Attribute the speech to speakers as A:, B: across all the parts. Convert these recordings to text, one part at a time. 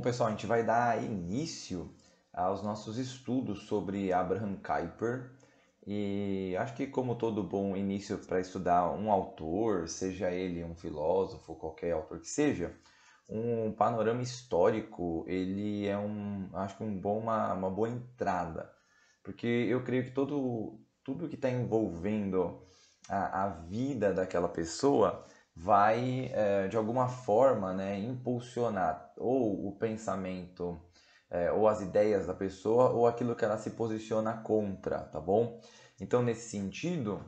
A: pessoal, a gente vai dar início aos nossos estudos sobre Abraham Kuyper e acho que como todo bom início para estudar um autor, seja ele um filósofo, qualquer autor que seja, um panorama histórico, ele é acho que uma boa entrada, porque eu creio que tudo que está envolvendo a vida daquela pessoa vai, de alguma forma, né, impulsionar ou o pensamento, ou as ideias da pessoa, ou aquilo que ela se posiciona contra, tá bom? Então, nesse sentido,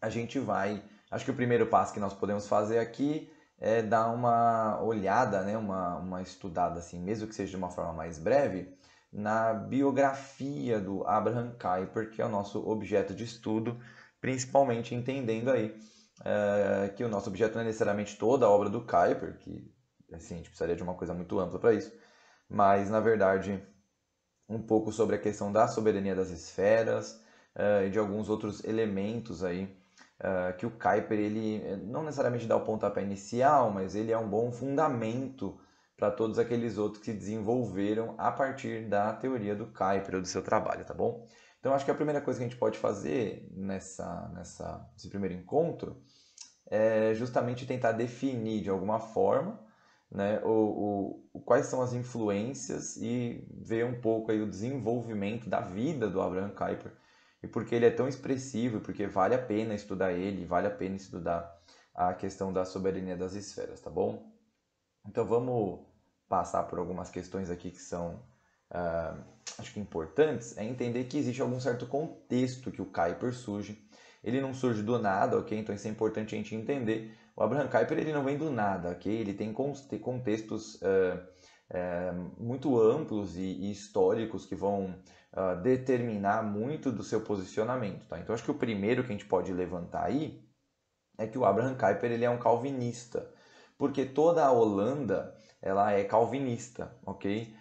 A: a gente vai. Acho que o primeiro passo que nós podemos fazer aqui é dar uma olhada, né, uma estudada, assim, mesmo que seja de uma forma mais breve, na biografia do Abraham Kuyper, que é o nosso objeto de estudo, principalmente entendendo aí que o nosso objeto não é necessariamente toda a obra do Kuyper, que assim, a gente precisaria de uma coisa muito ampla para isso, mas na verdade um pouco sobre a questão da soberania das esferas e de alguns outros elementos aí que o Kuyper ele não necessariamente dá o pontapé inicial, mas ele é um bom fundamento para todos aqueles outros que desenvolveram a partir da teoria do Kuyper ou do seu trabalho, tá bom? Então acho que a primeira coisa que a gente pode fazer nesse primeiro encontro é justamente tentar definir de alguma forma, né, quais são as influências e ver um pouco aí o desenvolvimento da vida do Abraham Kuyper e porque ele é tão expressivo e porque vale a pena estudar ele, vale a pena estudar a questão da soberania das esferas, tá bom? Então vamos passar por algumas questões aqui que são, acho que importantes, é entender que existe algum certo contexto que o Kuyper surge. Ele não surge do nada, ok? Então isso é importante a gente entender. O Abraham Kuyper ele não vem do nada, ok? Ele tem contextos muito amplos e históricos que vão determinar muito do seu posicionamento, tá? Então acho que o primeiro que a gente pode levantar aí é que o Abraham Kuyper ele é um calvinista, porque toda a Holanda ela é calvinista, ok?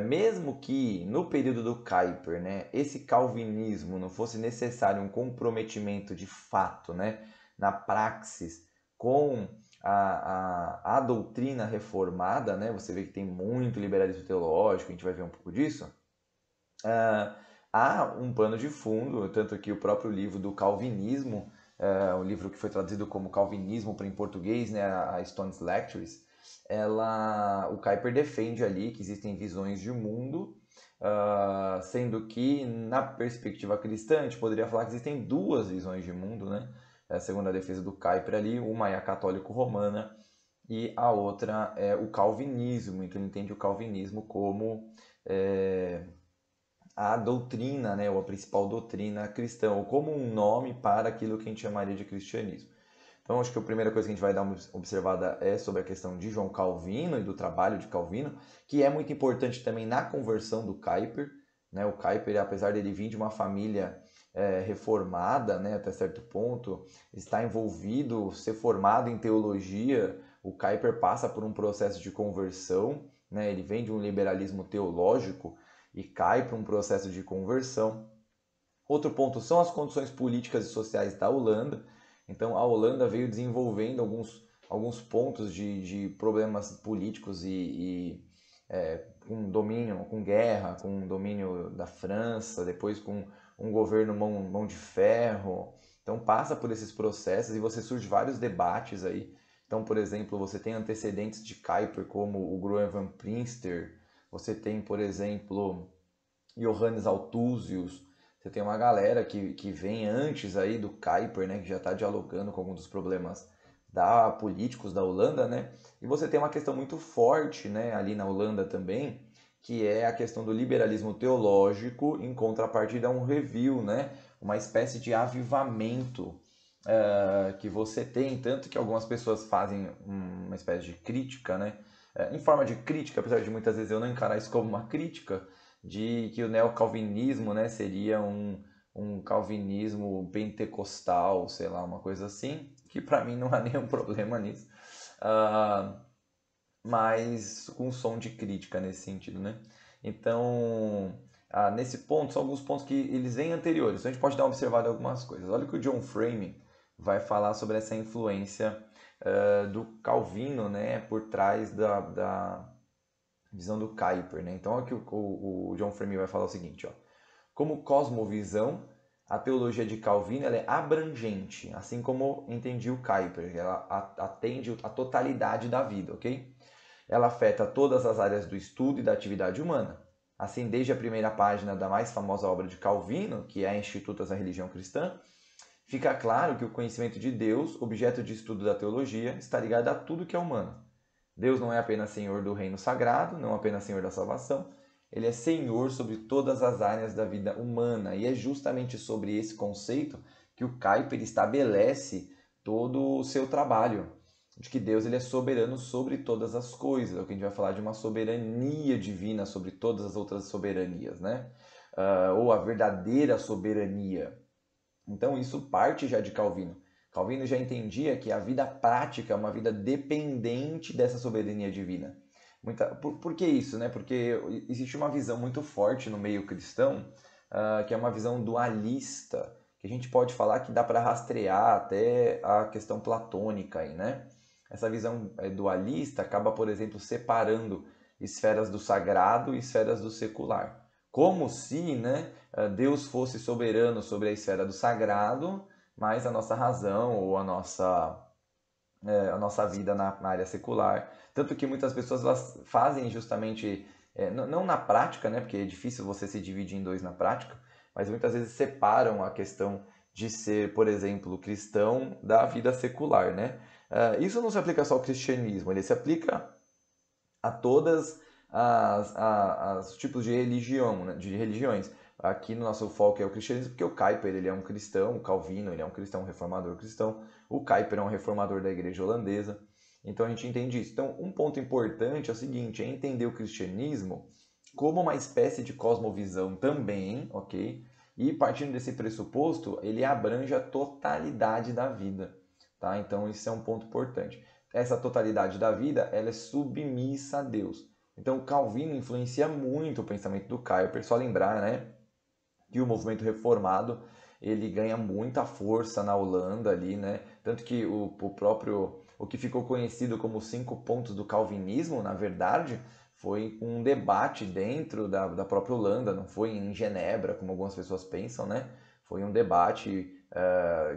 A: Mesmo que no período do Kuyper, né, esse calvinismo não fosse necessário um comprometimento de fato, né, na praxis com a doutrina reformada, né, você vê que tem muito liberalismo teológico, a gente vai ver um pouco disso, há um pano de fundo, tanto que o próprio livro do Calvinismo, um livro que foi traduzido como Calvinismo para em português, né, a Stone's Lectures, o Kuyper defende ali que existem visões de mundo, sendo que na perspectiva cristã a gente poderia falar que existem duas visões de mundo, né? Segundo a defesa do Kuyper ali, uma é a católico-romana e a outra é o calvinismo. Então ele entende o calvinismo como a doutrina, né, ou a principal doutrina cristã, ou como um nome para aquilo que a gente chamaria de cristianismo. Então, acho que a primeira coisa que a gente vai dar uma observada é sobre a questão de João Calvino e do trabalho de Calvino, que é muito importante também na conversão do Kuyper. Né? O Kuyper, apesar dele vir de uma família reformada, né, até certo ponto, está envolvido, ser formado em teologia, o Kuyper passa por um processo de conversão, né? Ele vem de um liberalismo teológico e cai para um processo de conversão. Outro ponto são as condições políticas e sociais da Holanda. Então, a Holanda veio desenvolvendo alguns pontos de problemas políticos com domínio, com guerra, com domínio da França, depois com um governo mão de ferro. Então, passa por esses processos e você surge vários debates aí. Então, por exemplo, você tem antecedentes de Kuyper como o Groen van Prinster, você tem, por exemplo, Johannes Althusius, você tem uma galera que vem antes aí do Kuyper, né, que já está dialogando com alguns dos problemas políticos da Holanda, né? E você tem uma questão muito forte, né, ali na Holanda também, que é a questão do liberalismo teológico em contrapartida a um review, né? Uma espécie de avivamento que você tem, tanto que algumas pessoas fazem uma espécie de crítica, né? Em forma de crítica, apesar de muitas vezes eu não encarar isso como uma crítica, de que o neocalvinismo, né, seria um calvinismo pentecostal, sei lá, uma coisa assim, que para mim não há nenhum problema nisso, uh, mas com som de crítica nesse sentido, né? Então, nesse ponto, são alguns pontos que eles vêm anteriores, então a gente pode dar uma observada em algumas coisas. Olha o que o John Frame vai falar sobre essa influência do Calvino, né, por trás Visão do Kuyper, né? Então aqui o John Frame vai falar o seguinte, ó. Como cosmovisão, a teologia de Calvino ela é abrangente, assim como entendi o Kuyper, ela atende a totalidade da vida, ok? Ela afeta todas as áreas do estudo e da atividade humana. Assim, desde a primeira página da mais famosa obra de Calvino, que é a Institutas da Religião Cristã, fica claro que o conhecimento de Deus, objeto de estudo da teologia, está ligado a tudo que é humano. Deus não é apenas Senhor do reino sagrado, não apenas Senhor da salvação, ele é Senhor sobre todas as áreas da vida humana. E é justamente sobre esse conceito que o Kuyper estabelece todo o seu trabalho, de que Deus ele é soberano sobre todas as coisas. É o que a gente vai falar de uma soberania divina sobre todas as outras soberanias, né? Ou a verdadeira soberania. Então isso parte já de Calvino. Calvino já entendia que a vida prática é uma vida dependente dessa soberania divina. Por que isso? Né? Porque existe uma visão muito forte no meio cristão, que é uma visão dualista, que a gente pode falar que dá para rastrear até a questão platônica aí, né? Essa visão dualista acaba, por exemplo, separando esferas do sagrado e esferas do secular. Como se, né, Deus fosse soberano sobre a esfera do sagrado, mas a nossa razão ou a nossa vida na área secular. Tanto que muitas pessoas elas fazem justamente, não na prática, né, porque é difícil você se dividir em dois na prática, mas muitas vezes separam a questão de ser, por exemplo, cristão da vida secular, né? Isso não se aplica só ao cristianismo, ele se aplica a todas as tipos de religião, né, de religiões. Aqui no nosso foco é o cristianismo, porque o Kuyper ele é um cristão, o Calvino ele é um cristão, um reformador cristão, o Kuyper é um reformador da igreja holandesa. Então a gente entende isso. Então um ponto importante é o seguinte, é entender o cristianismo como uma espécie de cosmovisão também, ok? E partindo desse pressuposto, ele abrange a totalidade da vida, tá? Então isso é um ponto importante. Essa totalidade da vida, ela é submissa a Deus. Então Calvino influencia muito o pensamento do Kuyper, só lembrar, né, que o movimento reformado ele ganha muita força na Holanda ali, né? Tanto que o que ficou conhecido como os 5 pontos do calvinismo, na verdade, foi um debate dentro da própria Holanda, não foi em Genebra, como algumas pessoas pensam, né? Foi um debate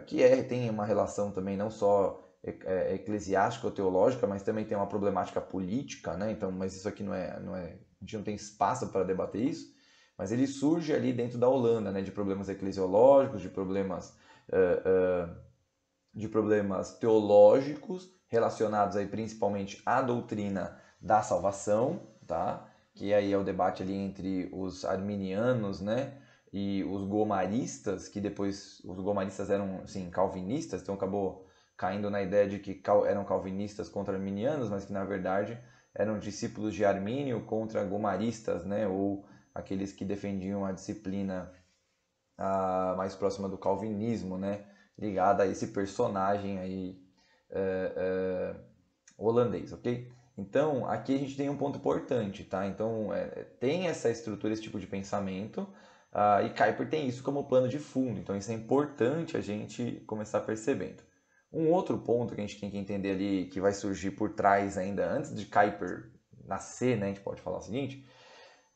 A: que tem uma relação também não só eclesiástica ou teológica, mas também tem uma problemática política, né? Então, mas isso aqui a gente não tem espaço para debater isso. Mas ele surge ali dentro da Holanda, né, de problemas eclesiológicos, de problemas teológicos relacionados aí principalmente à doutrina da salvação, tá? Que aí é o debate ali entre os arminianos, né, e os gomaristas, que depois os gomaristas eram, assim, calvinistas, então acabou caindo na ideia de que eram calvinistas contra arminianos, mas que na verdade eram discípulos de Armínio contra gomaristas, né, ou aqueles que defendiam a disciplina mais próxima do calvinismo, né, ligada a esse personagem aí holandês, ok? Então, aqui a gente tem um ponto importante, tá? Então, tem essa estrutura, esse tipo de pensamento, e Kuyper tem isso como plano de fundo. Então, isso é importante a gente começar percebendo. Um outro ponto que a gente tem que entender ali, que vai surgir por trás ainda, antes de Kuyper nascer, né? A gente pode falar o seguinte,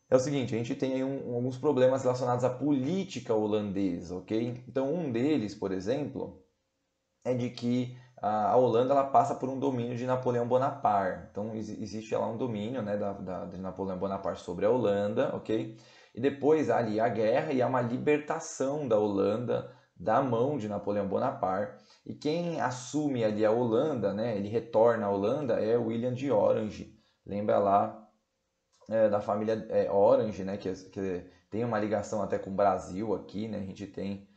A: é o seguinte, a gente tem aí alguns problemas relacionados à política holandesa, ok? Então, um deles, por exemplo, é de que a Holanda ela passa por um domínio de Napoleão Bonaparte. Então, existe lá um domínio, né, de Napoleão Bonaparte sobre a Holanda, ok? E depois há ali a guerra e há uma libertação da Holanda da mão de Napoleão Bonaparte. E quem assume ali a Holanda, né, ele retorna à Holanda, é William de Orange. Lembra lá da família Orange, né, que tem uma ligação até com o Brasil aqui, né, a gente tem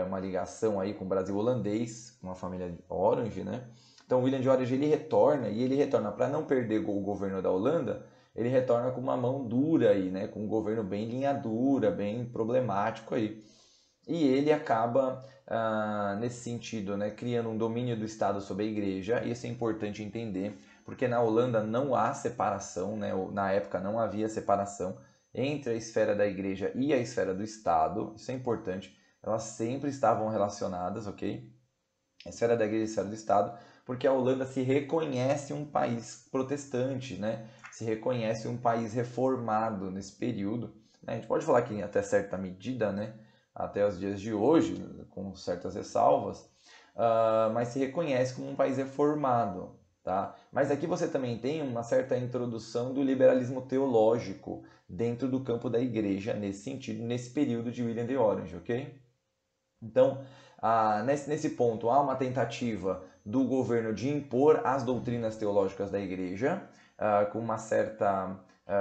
A: uma ligação aí com o Brasil holandês, com a família Orange, né. Então, o William de Orange ele retorna para não perder o governo da Holanda, ele retorna com uma mão dura aí, né, com um governo bem linha dura, bem problemático aí. E ele acaba, nesse sentido, né, criando um domínio do Estado sobre a igreja, e isso é importante entender, porque na Holanda não há separação, né, na época não havia separação entre a esfera da igreja e a esfera do Estado, isso é importante, elas sempre estavam relacionadas, ok? A esfera da igreja e a esfera do Estado, porque a Holanda se reconhece um país protestante, né? se reconhece um país reformado nesse período, né? A gente pode falar que até certa medida, né? Até os dias de hoje, com certas ressalvas, mas se reconhece como um país reformado. Tá? Mas aqui você também tem uma certa introdução do liberalismo teológico dentro do campo da igreja, nesse sentido, nesse período de William de Orange, ok? Então, nesse ponto, há uma tentativa do governo de impor as doutrinas teológicas da igreja, com uma certa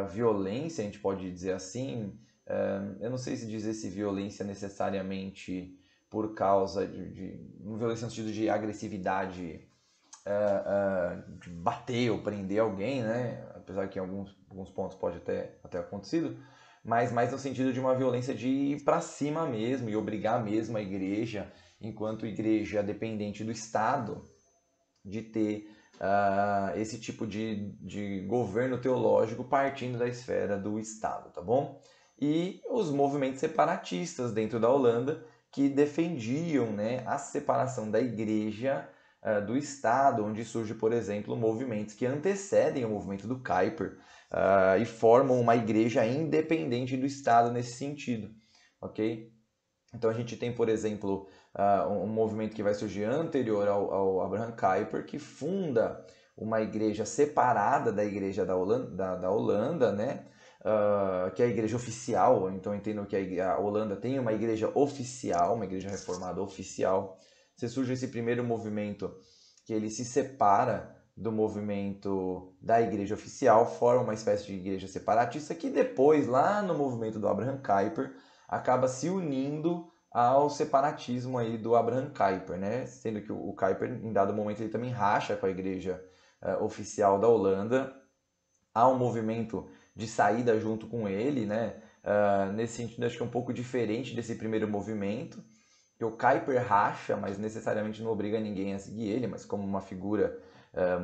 A: violência, a gente pode dizer assim. Eu não sei se dizer se violência necessariamente por causa de violência no sentido de agressividade, de bater ou prender alguém, né? Apesar que em alguns pontos pode até acontecido, mas mais no sentido de uma violência de ir para cima mesmo e obrigar mesmo a igreja, enquanto igreja dependente do Estado, de ter esse tipo de governo teológico partindo da esfera do Estado, tá bom? E os movimentos separatistas dentro da Holanda que defendiam, né, a separação da igreja do Estado, onde surge, por exemplo, movimentos que antecedem o movimento do Kuyper e formam uma igreja independente do Estado nesse sentido, ok? Então a gente tem, por exemplo, um movimento que vai surgir anterior ao Abraham Kuyper, que funda uma igreja separada da igreja da Holanda, né? Que é a igreja oficial. Então eu entendo que a Holanda tem uma igreja oficial, uma igreja reformada oficial. Você surge esse primeiro movimento que ele se separa do movimento da igreja oficial, forma uma espécie de igreja separatista que depois, lá no movimento do Abraham Kuyper, acaba se unindo ao separatismo aí do Abraham Kuyper, né? Sendo que o Kuyper, em dado momento, ele também racha com a igreja oficial da Holanda. Há um movimento de saída junto com ele, né? Nesse sentido, acho que é um pouco diferente desse primeiro movimento, que o Kuyper racha, mas necessariamente não obriga ninguém a seguir ele, mas como uma figura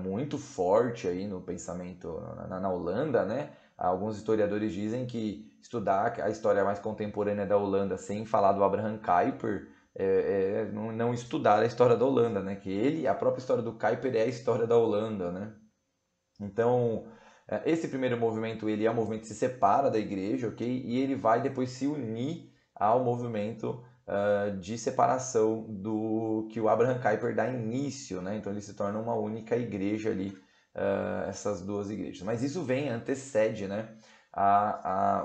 A: muito forte aí no pensamento na Holanda, né? Alguns historiadores dizem que estudar a história mais contemporânea da Holanda sem falar do Abraham Kuyper não estudar a história da Holanda, né? Que a própria história do Kuyper é a história da Holanda, né? Então, esse primeiro movimento, ele é um movimento que se separa da igreja, ok? E ele vai depois se unir ao movimento de separação do que o Abraham Kuyper dá início, né? Então ele se torna uma única igreja ali, essas duas igrejas. Mas isso antecede, né?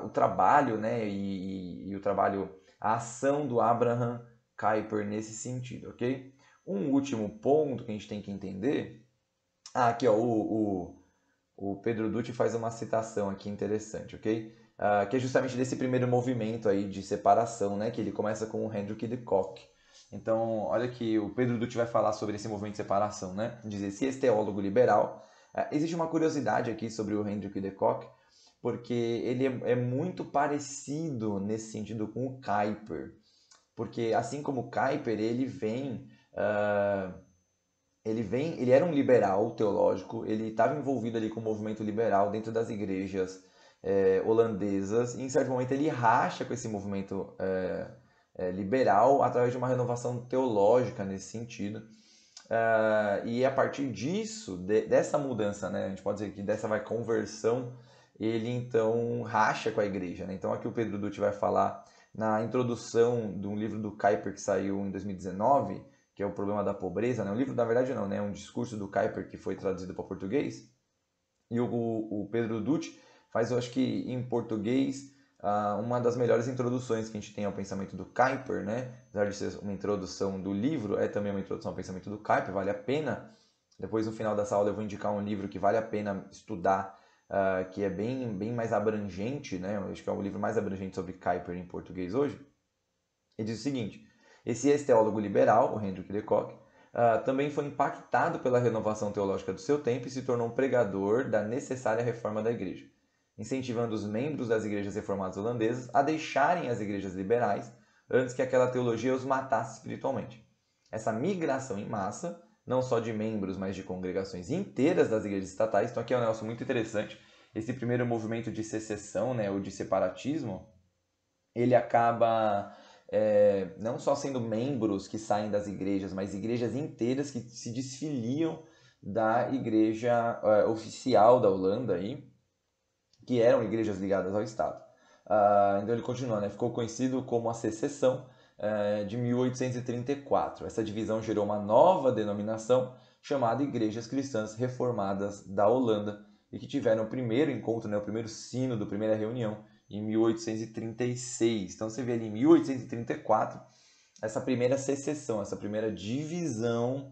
A: O trabalho, né? E o trabalho, a ação do Abraham Kuyper nesse sentido, ok? Um último ponto que a gente tem que entender. Aqui, ó, o Pedro Dutti faz uma citação aqui interessante, ok? Que é justamente desse primeiro movimento aí de separação, né? Que ele começa com o Hendrik de Kock. Então, olha que o Pedro Dutti vai falar sobre esse movimento de separação, né? Dizer, se esse teólogo liberal... existe uma curiosidade aqui sobre o Hendrik de Kock, porque ele é muito parecido nesse sentido com o Kuyper. Porque assim como o Kuyper, ele era um liberal teológico, ele estava envolvido ali com o movimento liberal dentro das igrejas holandesas, e em certo momento ele racha com esse movimento liberal através de uma renovação teológica nesse sentido. E a partir disso, dessa mudança, né, a gente pode dizer que dessa conversão, ele então racha com a igreja. Né? Então aqui o Pedro Dutti vai falar na introdução de um livro do Kuyper que saiu em 2019, que é o Problema da Pobreza, né? Um livro, na verdade, não, né? Um discurso do Kuyper que foi traduzido para português. E o Pedro Dutti faz, eu acho que em português, uma das melhores introduções que a gente tem ao pensamento do Kuyper, né? Apesar de ser uma introdução do livro, é também uma introdução ao pensamento do Kuyper, vale a pena. Depois, no final dessa aula, eu vou indicar um livro que vale a pena estudar, que é bem mais abrangente, né? Eu acho que é o livro mais abrangente sobre Kuyper em português hoje. Ele diz o seguinte: esse ex-teólogo liberal, o Hendrik de Kock, também foi impactado pela renovação teológica do seu tempo e se tornou um pregador da necessária reforma da igreja, incentivando os membros das igrejas reformadas holandesas a deixarem as igrejas liberais antes que aquela teologia os matasse espiritualmente. Essa migração em massa, não só de membros, mas de congregações inteiras das igrejas estatais, então aqui é um negócio muito interessante, esse primeiro movimento de secessão, né, ou de separatismo, ele acaba não só sendo membros que saem das igrejas, mas igrejas inteiras que se desfiliam da igreja oficial da Holanda aí, que eram igrejas ligadas ao Estado. Então ele continua, né? Ficou conhecido como a Secessão de 1834. Essa divisão gerou uma nova denominação chamada Igrejas Cristãs Reformadas da Holanda e que tiveram o primeiro encontro, né, o primeiro sínodo, a primeira reunião em 1836. Então você vê ali em 1834 essa primeira secessão, essa primeira divisão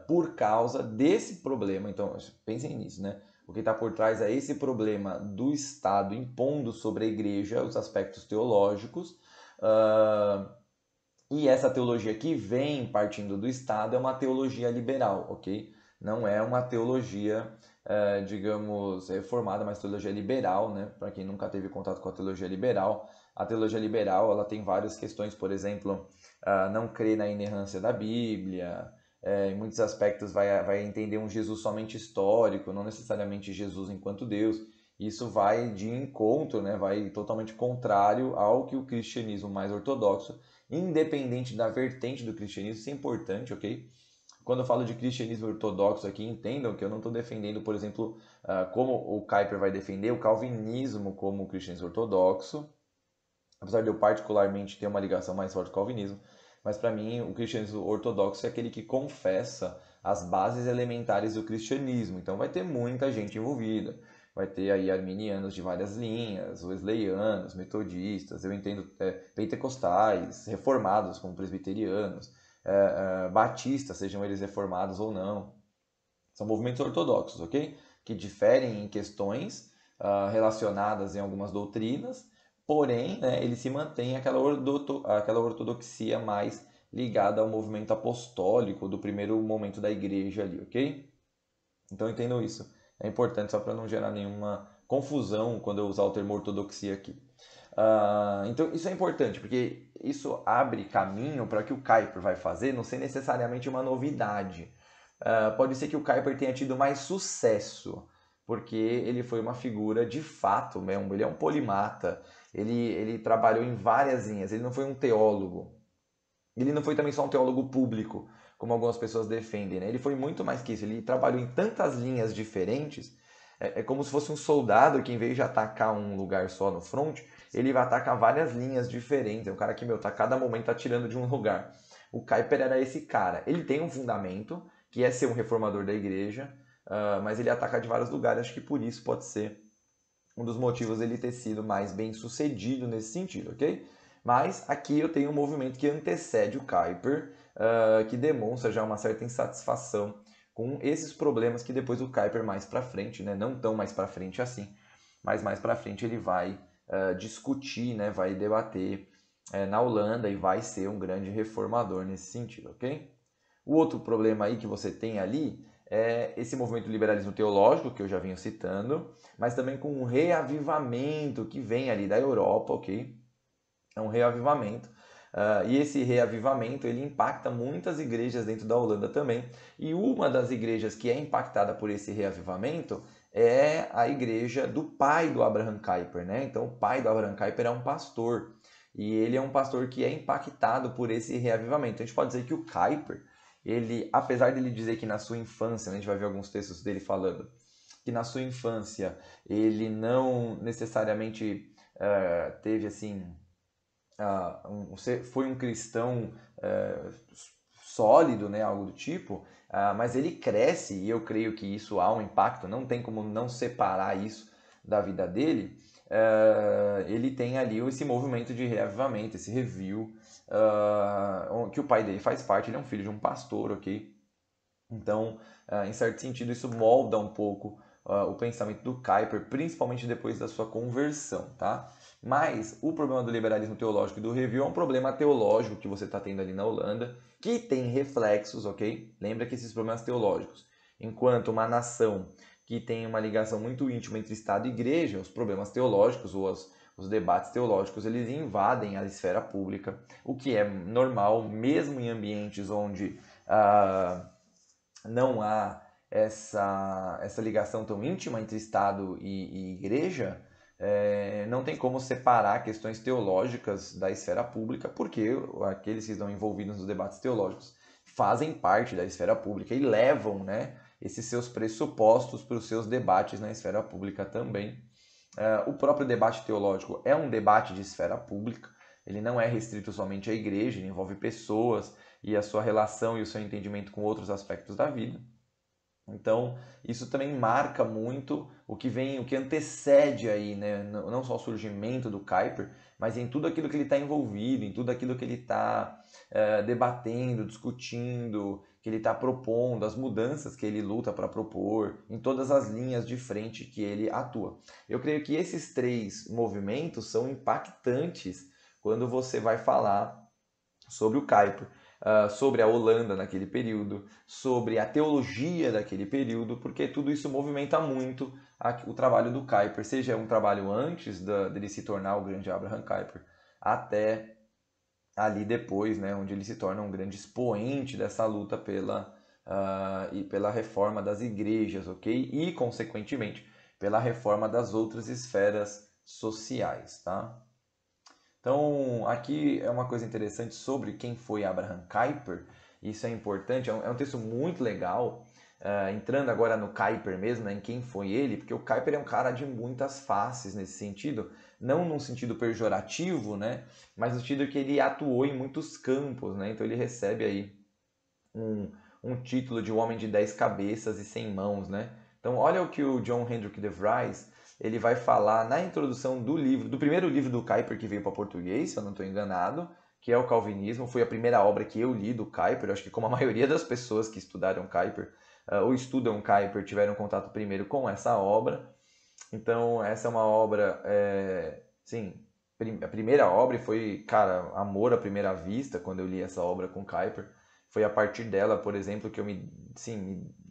A: por causa desse problema. Então pensem nisso, né? O que está por trás é esse problema do Estado impondo sobre a igreja os aspectos teológicos. E essa teologia que vem partindo do Estado é uma teologia liberal, ok? Não é uma teologia, digamos, reformada, mas teologia liberal, né? Para quem nunca teve contato com a teologia liberal, ela tem várias questões, por exemplo, não crê na inerrância da Bíblia, em muitos aspectos vai entender um Jesus somente histórico, não necessariamente Jesus enquanto Deus. Isso vai de encontro, né? Vai totalmente contrário ao que o cristianismo mais ortodoxo, independente da vertente do cristianismo, isso é importante, ok? Quando eu falo de cristianismo ortodoxo aqui, entendam que eu não estou defendendo, por exemplo, como o Kuyper vai defender o calvinismo como cristianismo ortodoxo, apesar de eu particularmente ter uma ligação mais forte com o calvinismo, mas para mim o cristianismo ortodoxo é aquele que confessa as bases elementares do cristianismo, então vai ter muita gente envolvida. Vai ter aí arminianos de várias linhas, wesleyanos, metodistas, eu entendo pentecostais, reformados como presbiterianos, batistas, sejam eles reformados ou não. São movimentos ortodoxos, ok? Que diferem em questões relacionadas em algumas doutrinas, porém, né, ele se mantém aquela ortodoxia mais ligada ao movimento apostólico do primeiro momento da igreja ali, ok? Então entendam isso. É importante só para não gerar nenhuma confusão quando eu usar o termo ortodoxia aqui. Então isso é importante, porque isso abre caminho para o que o Kuyper vai fazer, não ser necessariamente uma novidade. Pode ser que o Kuyper tenha tido mais sucesso, porque ele foi uma figura de fato mesmo, ele é um polimata, ele trabalhou em várias linhas, ele não foi um teólogo, ele não foi também só um teólogo público, como algumas pessoas defendem, né? Ele foi muito mais que isso, ele trabalhou em tantas linhas diferentes, é como se fosse um soldado que em vez de atacar um lugar só no front, ele vai atacar várias linhas diferentes, é um cara que, tá cada momento atirando de um lugar. O Kuyper era esse cara, ele tem um fundamento, que é ser um reformador da igreja, mas ele ataca de vários lugares, acho que por isso pode ser um dos motivos ele ter sido mais bem sucedido nesse sentido, ok? Mas aqui eu tenho um movimento que antecede o Kuyper, que demonstra já uma certa insatisfação com esses problemas que depois o Kuyper mais para frente, né, não tão mais para frente assim, mas mais para frente ele vai discutir, né, vai debater na Holanda e vai ser um grande reformador nesse sentido, ok? O outro problema aí que você tem ali é esse movimento do liberalismo teológico, que eu já venho citando, mas também com um reavivamento que vem ali da Europa, ok? É um reavivamento. E esse reavivamento ele impacta muitas igrejas dentro da Holanda também. E uma das igrejas que é impactada por esse reavivamento é a igreja do pai do Abraham Kuyper, né? Então, o pai do Abraham Kuyper é um pastor. E ele é um pastor que é impactado por esse reavivamento. A gente pode dizer que o Kuyper, ele, apesar de ele dizer que na sua infância, né, a gente vai ver alguns textos dele falando, que na sua infância ele não necessariamente teve assim foi um cristão sólido, né, algo do tipo, mas ele cresce e eu creio que isso há um impacto, não tem como não separar isso da vida dele. Ele tem ali esse movimento de reavivamento, esse review, que o pai dele faz parte, ele é um filho de um pastor, ok? Então, em certo sentido, isso molda um pouco o pensamento do Kuyper, principalmente depois da sua conversão, tá? Mas o problema do liberalismo teológico e do review é um problema teológico que você está tendo ali na Holanda, que tem reflexos, ok? Lembra que esses problemas teológicos, enquanto uma nação que tem uma ligação muito íntima entre Estado e Igreja, os problemas teológicos ou os debates teológicos, eles invadem a esfera pública, o que é normal, mesmo em ambientes onde não há essa ligação tão íntima entre Estado e Igreja, não tem como separar questões teológicas da esfera pública, porque aqueles que estão envolvidos nos debates teológicos fazem parte da esfera pública e levam, né, esses seus pressupostos para os seus debates na esfera pública também. O próprio debate teológico é um debate de esfera pública, ele não é restrito somente à igreja, ele envolve pessoas e a sua relação e o seu entendimento com outros aspectos da vida. Então, isso também marca muito o que vem, o que antecede aí, né? Não só o surgimento do Kuyper, mas em tudo aquilo que ele está envolvido, em tudo aquilo que ele está debatendo, discutindo, que ele está propondo, as mudanças que ele luta para propor, em todas as linhas de frente que ele atua. Eu creio que esses três movimentos são impactantes quando você vai falar sobre o Kuyper, sobre a Holanda naquele período, sobre a teologia daquele período, porque tudo isso movimenta muito o trabalho do Kuyper, seja um trabalho antes dele se tornar o grande Abraham Kuyper, até ali depois, né, onde ele se torna um grande expoente dessa luta e pela reforma das igrejas, ok? E, consequentemente, pela reforma das outras esferas sociais, tá? Então, aqui é uma coisa interessante sobre quem foi Abraham Kuyper. Isso é importante, é um texto muito legal. Entrando agora no Kuyper mesmo, né, em quem foi ele, porque o Kuyper é um cara de muitas faces nesse sentido, não num sentido pejorativo, né, mas no sentido que ele atuou em muitos campos, né, então ele recebe aí um, um título de um homem de 10 cabeças e 100 mãos, né. Então olha o que o John Hendrik de Vries ele vai falar na introdução do livro, do primeiro livro do Kuyper que veio para português, se eu não estou enganado, que é o Calvinismo. Foi a primeira obra que eu li do Kuyper. Eu acho que como a maioria das pessoas que estudaram Kuyper ou estudam Kuyper tiveram contato primeiro com essa obra. Então essa é uma obra, sim, a primeira obra foi, cara, amor à primeira vista quando eu li essa obra com Kuyper. Foi a partir dela, por exemplo, que eu me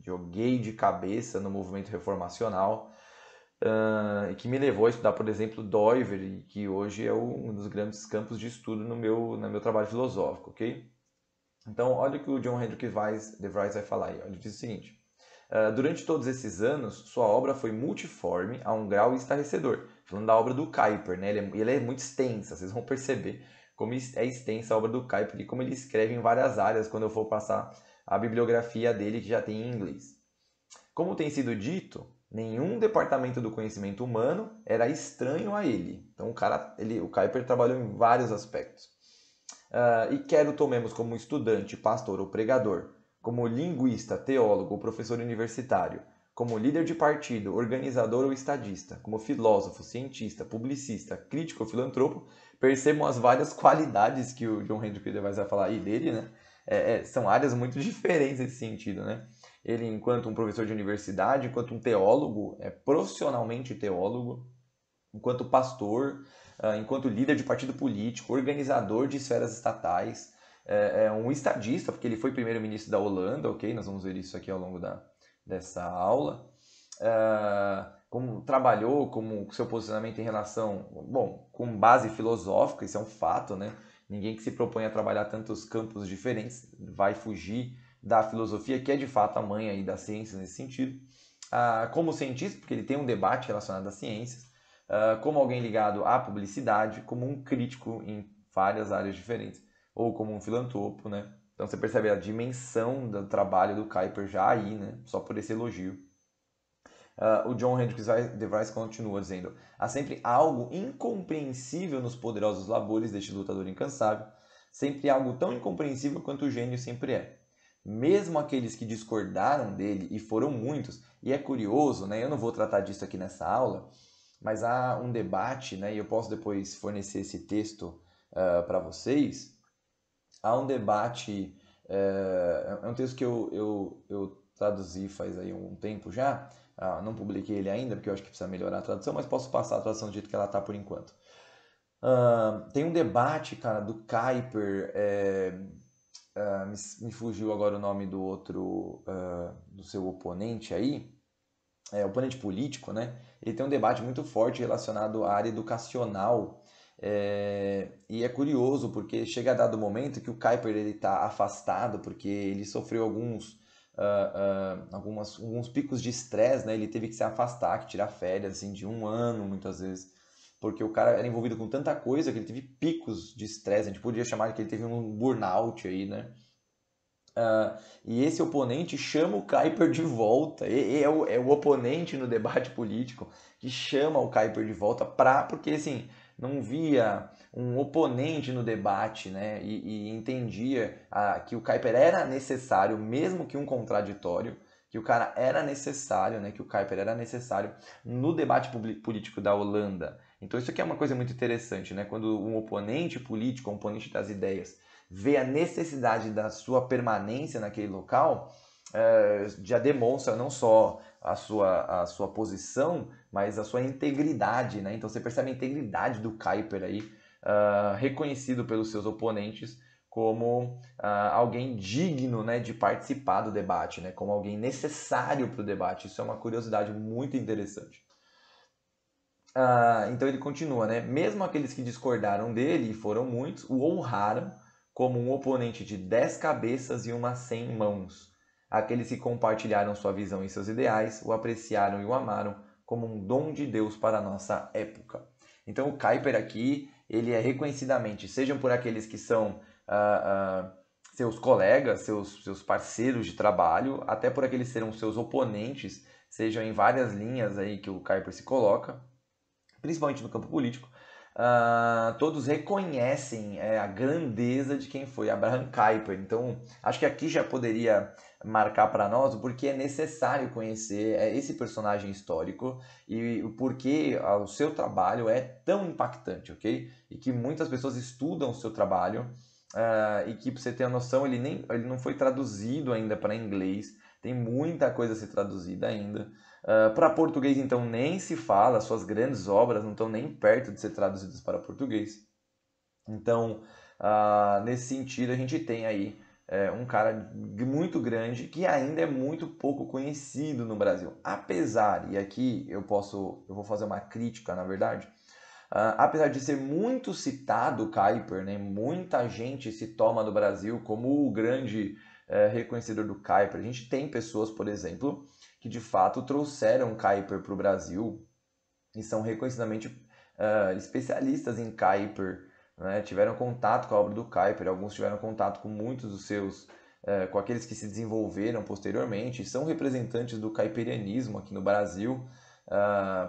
A: joguei de cabeça no movimento reformacional e que me levou a estudar, por exemplo, Doiver, que hoje é um dos grandes campos de estudo no meu trabalho filosófico, ok? Então, olha o que o John Hendrik de Vries vai falar aí. Ele diz o seguinte: durante todos esses anos, sua obra foi multiforme a um grau estarrecedor. Falando da obra do Kuyper, né? Ele é muito extensa, vocês vão perceber como é extensa a obra do Kuyper e como ele escreve em várias áreas quando eu for passar a bibliografia dele que já tem em inglês. Como tem sido dito, nenhum departamento do conhecimento humano era estranho a ele. Então o Kuyper trabalhou em vários aspectos. E quer o tomemos como estudante, pastor ou pregador, como linguista, teólogo ou professor universitário, como líder de partido, organizador ou estadista, como filósofo, cientista, publicista, crítico ou filantropo, percebam as várias qualidades que o John Hendrik Devine vai falar aí dele, né? São áreas muito diferentes nesse sentido, né? Ele, enquanto um professor de universidade, enquanto um teólogo, profissionalmente teólogo, enquanto pastor, enquanto líder de partido político, organizador de esferas estatais, um estadista, porque ele foi primeiro-ministro da Holanda, ok? Nós vamos ver isso aqui ao longo dessa aula. Como trabalhou, como seu posicionamento em relação, bom, com base filosófica, isso é um fato, né? Ninguém que se propõe a trabalhar tantos campos diferentes vai fugir da filosofia, que é de fato a mãe aí da ciência nesse sentido. Como cientista, porque ele tem um debate relacionado às ciências, como alguém ligado à publicidade, como um crítico em várias áreas diferentes, ou como um filantropo, né? Então você percebe a dimensão do trabalho do Kuyper já aí, né? Só por esse elogio. O John Hendrik de Vries continua dizendo: há sempre algo incompreensível nos poderosos labores deste lutador incansável, sempre algo tão incompreensível quanto o gênio sempre é. Mesmo aqueles que discordaram dele, e foram muitos, e é curioso, né? Eu não vou tratar disso aqui nessa aula, mas há um debate, né? E eu posso depois fornecer esse texto para vocês. Há um debate, é um texto que eu traduzi faz aí um tempo já, não publiquei ele ainda, porque eu acho que precisa melhorar a tradução, mas posso passar a tradução do jeito que ela está por enquanto. Tem um debate, cara, do Kuyper, me fugiu agora o nome do outro, do seu oponente aí, oponente político, né? Ele tem um debate muito forte relacionado à área educacional. E é curioso porque chega a dado momento que o Kuyper ele está afastado porque ele sofreu alguns picos de estresse, né? Ele teve que se afastar, que tirar férias assim, de um ano muitas vezes, porque o cara era envolvido com tanta coisa que ele teve picos de estresse. A gente podia chamar que ele teve um burnout aí, né? E esse oponente chama o Kuyper de volta. É o oponente no debate político que chama o Kuyper de volta porque assim, não via um oponente no debate, né? E entendia que o Kuyper era necessário, mesmo que um contraditório, que o cara era necessário, né? Que o Kuyper era necessário no debate político da Holanda. Então isso aqui é uma coisa muito interessante, né? Quando um oponente político, um oponente das ideias, vê a necessidade da sua permanência naquele local, já demonstra não só a sua posição, mas a sua integridade, né? Então você percebe a integridade do Kuyper aí, reconhecido pelos seus oponentes como alguém digno, né, de participar do debate, né? Como alguém necessário para o debate. Isso é uma curiosidade muito interessante. Então ele continua, né? Mesmo aqueles que discordaram dele, e foram muitos, o honraram como um oponente de 10 cabeças e uma 100 mãos. Aqueles que compartilharam sua visão e seus ideais, o apreciaram e o amaram como um dom de Deus para a nossa época. Então o Kuyper aqui, ele é reconhecidamente, sejam por aqueles que são seus colegas, seus parceiros de trabalho, até por aqueles que serão seus oponentes, sejam em várias linhas aí que o Kuyper se coloca, principalmente no campo político, todos reconhecem a grandeza de quem foi Abraham Kuyper. Então, acho que aqui já poderia marcar para nós o porquê é necessário conhecer esse personagem histórico e o porquê o seu trabalho é tão impactante, ok? E que muitas pessoas estudam o seu trabalho e que, para você ter a noção, ele não foi traduzido ainda para inglês, tem muita coisa a ser traduzida ainda. Para português, então, nem se fala, suas grandes obras não estão nem perto de ser traduzidas para português. Então, nesse sentido, a gente tem aí um cara muito grande que ainda é muito pouco conhecido no Brasil. Apesar, e aqui eu vou fazer uma crítica, na verdade, apesar de ser muito citado o Kuyper, né, muita gente se toma no Brasil como o grande reconhecedor do Kuyper. A gente tem pessoas, por exemplo, que de fato trouxeram Kuyper para o Brasil e são reconhecidamente especialistas em Kuyper, né? Tiveram contato com a obra do Kuyper, alguns tiveram contato com muitos dos seus, com aqueles que se desenvolveram posteriormente, são representantes do Kuiperianismo aqui no Brasil.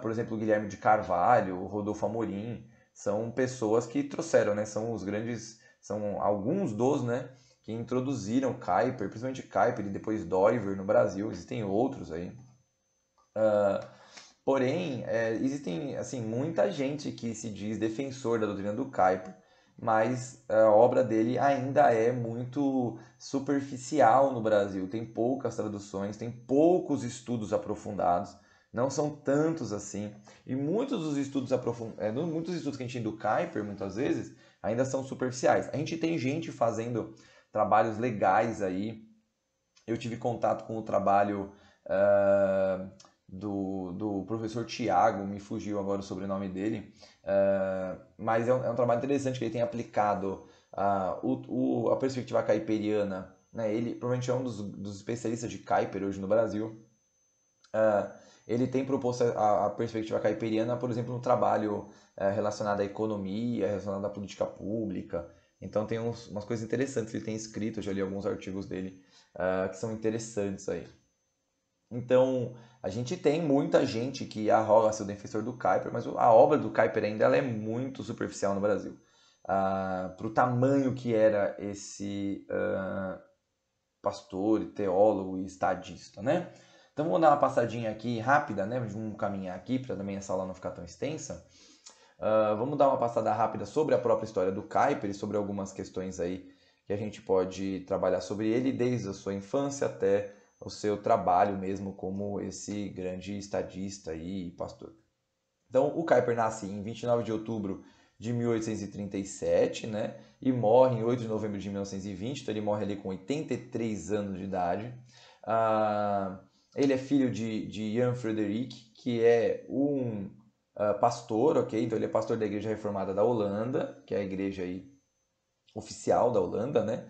A: Por exemplo, o Guilherme de Carvalho, o Rodolfo Amorim, são pessoas que trouxeram, né? São os grandes, são alguns dos, né, que introduziram Kuyper, principalmente Kuyper e depois Doiver no Brasil. Existem outros aí. Porém, existem assim, muita gente que se diz defensor da doutrina do Kuyper, mas a obra dele ainda é muito superficial no Brasil. Tem poucas traduções, tem poucos estudos aprofundados, não são tantos assim. E muitos dos estudos muitos estudos que a gente tem do Kuyper, muitas vezes, ainda são superficiais. A gente tem gente fazendo trabalhos legais aí. Eu tive contato com o trabalho do professor Tiago, me fugiu agora o sobrenome dele, mas é um trabalho interessante que ele tem aplicado a perspectiva kuiperiana, né? Ele provavelmente é um dos especialistas de Kuyper hoje no Brasil. Ele tem proposto a perspectiva kuiperiana, por exemplo, no trabalho relacionado à economia, relacionado à política pública. Então tem umas coisas interessantes que ele tem escrito, eu já li alguns artigos dele que são interessantes aí. Então, a gente tem muita gente que arroga ser o defensor do Kuyper, mas a obra do Kuyper ainda ela é muito superficial no Brasil. Para o tamanho que era esse pastor, teólogo e estadista, né? Então, vamos dar uma passadinha aqui rápida, né? Vamos caminhar aqui para também essa aula não ficar tão extensa. Vamos dar uma passada rápida sobre a própria história do Kuyper e sobre algumas questões aí que a gente pode trabalhar sobre ele desde a sua infância até o seu trabalho mesmo como esse grande estadista e pastor. Então, o Kuyper nasce em 29 de outubro de 1837, né? E morre em 8 de novembro de 1920, então ele morre ali com 83 anos de idade. Ele é filho de Jan Frederik, que é um pastor, ok? Então ele é pastor da Igreja Reformada da Holanda, que é a igreja aí oficial da Holanda, né?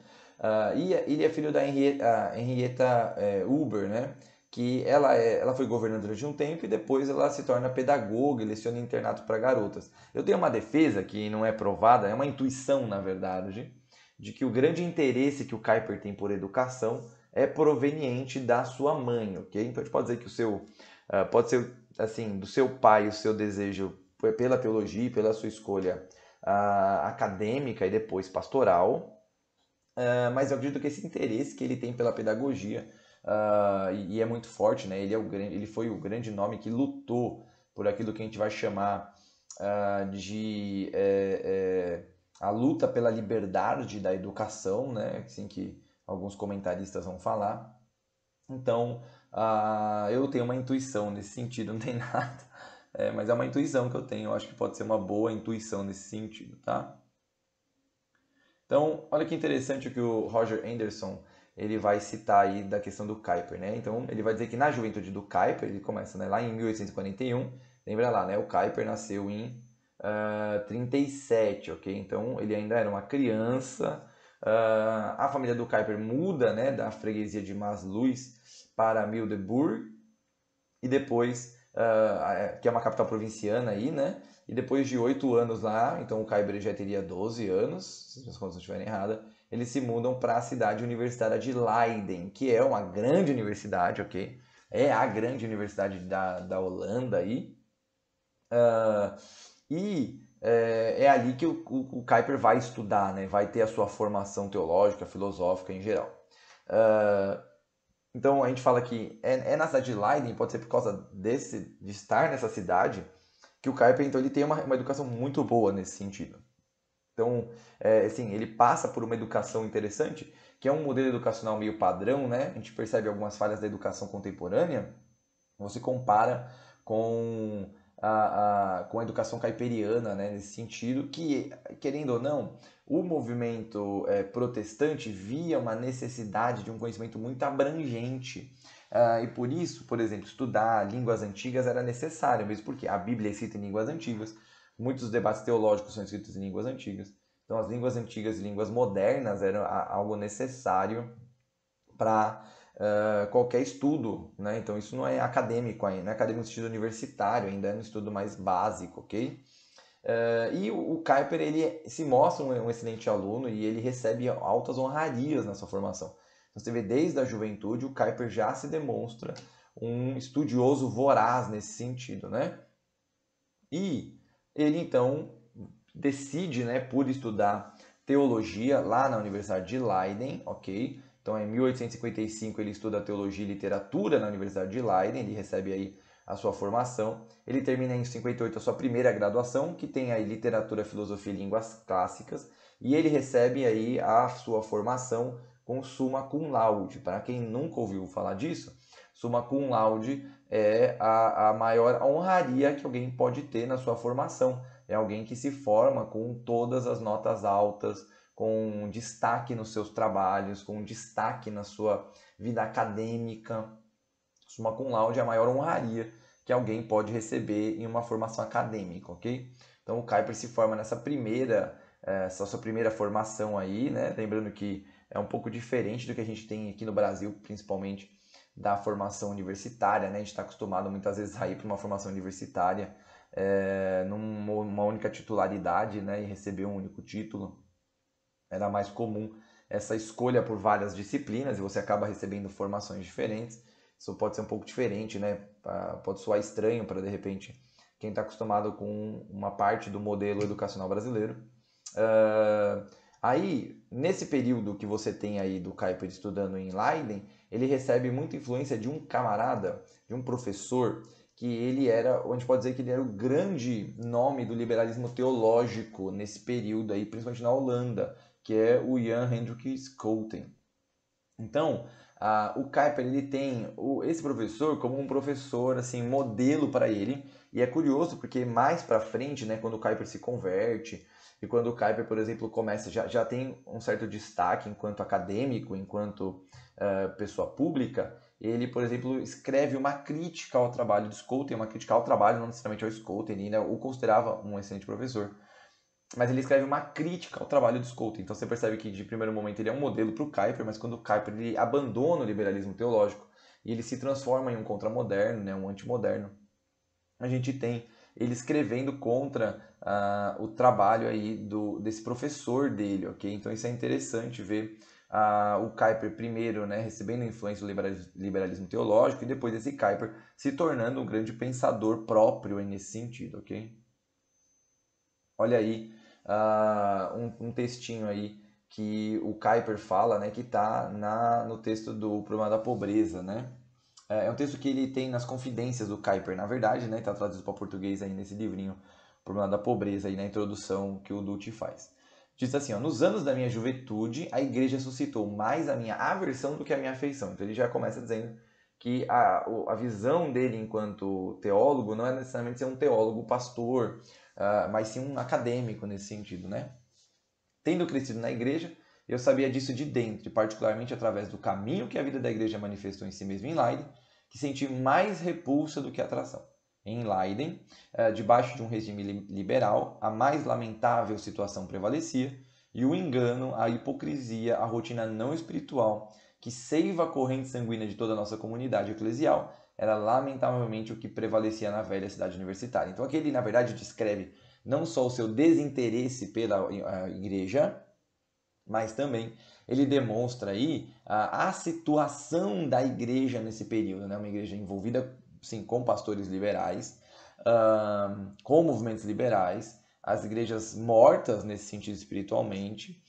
A: E ele é filho da Henrietta Huber, né? Que ela foi governanta durante um tempo e depois ela se torna pedagoga e leciona em internato para garotas. Eu tenho uma defesa que não é provada, é uma intuição, na verdade, de que o grande interesse que o Kuyper tem por educação é proveniente da sua mãe, ok? Então a gente pode dizer que pode ser assim, do seu pai o seu desejo pela teologia, pela sua escolha acadêmica e depois pastoral, mas eu acredito que esse interesse que ele tem pela pedagogia e é muito forte, né? Ele foi o grande nome que lutou por aquilo que a gente vai chamar de a luta pela liberdade da educação, né? Assim que alguns comentaristas vão falar. Então, eu tenho uma intuição nesse sentido, não tem nada, mas é uma intuição que eu tenho. Eu acho que pode ser uma boa intuição nesse sentido, tá? Então, olha que interessante o que o Roger Anderson ele vai citar aí da questão do Kuyper, né? Então, ele vai dizer que na juventude do Kuyper, ele começa, né, lá em 1841, lembra lá, né? O Kuyper nasceu em 37, ok? Então, ele ainda era uma criança. A família do Kuyper muda, né, da freguesia de Masluz para Mildeburg, e depois, que é uma capital provinciana aí, né? E depois de 8 anos lá, então o Kuyper já teria 12 anos, se as contas não estiverem erradas, eles se mudam para a cidade universitária de Leiden, que é uma grande universidade, ok? É a grande universidade da Holanda aí. E ali que o Kuyper vai estudar, né? Vai ter a sua formação teológica, filosófica em geral. Então a gente fala que na cidade de Leiden, pode ser por causa de estar nessa cidade, que o Kuyper então, ele tem uma educação muito boa nesse sentido. Então, assim, ele passa por uma educação interessante, que é um modelo educacional meio padrão, né? A gente percebe algumas falhas da educação contemporânea, você compara com com a educação caiperiana, né, nesse sentido, que, querendo ou não, o movimento protestante via uma necessidade de um conhecimento muito abrangente. E por isso, por exemplo, estudar línguas antigas era necessário, mesmo porque a Bíblia é escrita em línguas antigas, muitos debates teológicos são escritos em línguas antigas, então as línguas antigas e línguas modernas eram algo necessário para qualquer estudo, né? Então isso não é acadêmico ainda, não é acadêmico no sentido universitário, ainda é um estudo mais básico, ok? E o Kuyper ele se mostra um excelente aluno e ele recebe altas honrarias na sua formação. Então você vê desde a juventude o Kuyper já se demonstra um estudioso voraz nesse sentido, né? E ele então decide, né, por estudar teologia lá na Universidade de Leiden, ok? Então, em 1855 ele estuda teologia e literatura na Universidade de Leiden, ele recebe aí a sua formação. Ele termina em 58 a sua primeira graduação, que tem aí literatura, filosofia e línguas clássicas, e ele recebe aí a sua formação com summa cum laude. Para quem nunca ouviu falar disso, summa cum laude é a maior honraria que alguém pode ter na sua formação. É alguém que se forma com todas as notas altas, com destaque nos seus trabalhos, com destaque na sua vida acadêmica. Summa cum laude é a maior honraria que alguém pode receber em uma formação acadêmica, ok? Então o Kuyper se forma essa sua primeira formação aí, né? Lembrando que é um pouco diferente do que a gente tem aqui no Brasil, principalmente da formação universitária, né? A gente está acostumado muitas vezes a ir para uma formação universitária numa única titularidade, né? E receber um único título. Era mais comum essa escolha por várias disciplinas e você acaba recebendo formações diferentes. Isso pode ser um pouco diferente, né? Pode soar estranho para, de repente, quem está acostumado com uma parte do modelo educacional brasileiro. Aí, nesse período que você tem aí do Kuyper estudando em Leiden, ele recebe muita influência de um camarada, de um professor, que ele era, a gente pode dizer que ele era o grande nome do liberalismo teológico nesse período aí, principalmente na Holanda, que é o Jan Hendrik Schouten. Então, o Kuyper ele tem esse professor como um professor assim modelo para ele, e é curioso porque mais para frente, né, quando o Kuyper se converte e quando o Kuyper, por exemplo, começa já tem um certo destaque enquanto acadêmico, enquanto pessoa pública, ele, por exemplo, escreve uma crítica ao trabalho de Schouten, uma crítica ao trabalho, não necessariamente ao Schouten, ele ainda o considerava um excelente professor, mas ele escreve uma crítica ao trabalho do Schouten. Então você percebe que de primeiro momento ele é um modelo para o Kuyper, mas quando o Kuyper ele abandona o liberalismo teológico e ele se transforma em um contramoderno, né, um antimoderno, a gente tem ele escrevendo contra o trabalho aí desse professor dele, ok? Então isso é interessante ver o Kuyper primeiro, né, recebendo a influência do liberalismo teológico e depois esse Kuyper se tornando um grande pensador próprio nesse sentido, ok? Olha aí um textinho aí que o Kuyper fala, né, que está no texto do Problema da Pobreza, né? É um texto que ele tem nas Confidências do Kuyper, na verdade, né? Está traduzido para português aí nesse livrinho, Problema da Pobreza, aí na introdução que o Dutti faz. Diz assim, ó, nos anos da minha juventude, a igreja suscitou mais a minha aversão do que a minha afeição. Então ele já começa dizendo que a visão dele enquanto teólogo não é necessariamente ser um teólogo pastor, mas sim um acadêmico nesse sentido, né? Tendo crescido na igreja, eu sabia disso de dentro, particularmente através do caminho que a vida da igreja manifestou em si mesma em Leiden, que senti mais repulsa do que atração. Em Leiden, debaixo de um regime liberal, a mais lamentável situação prevalecia, e o engano, a hipocrisia, a rotina não espiritual, que seiva a corrente sanguínea de toda a nossa comunidade eclesial, era lamentavelmente o que prevalecia na velha cidade universitária. Então aqui ele, na verdade, descreve não só o seu desinteresse pela igreja, mas também ele demonstra aí a situação da igreja nesse período, né? Uma igreja envolvida, sim, com pastores liberais, com movimentos liberais, as igrejas mortas nesse sentido espiritualmente.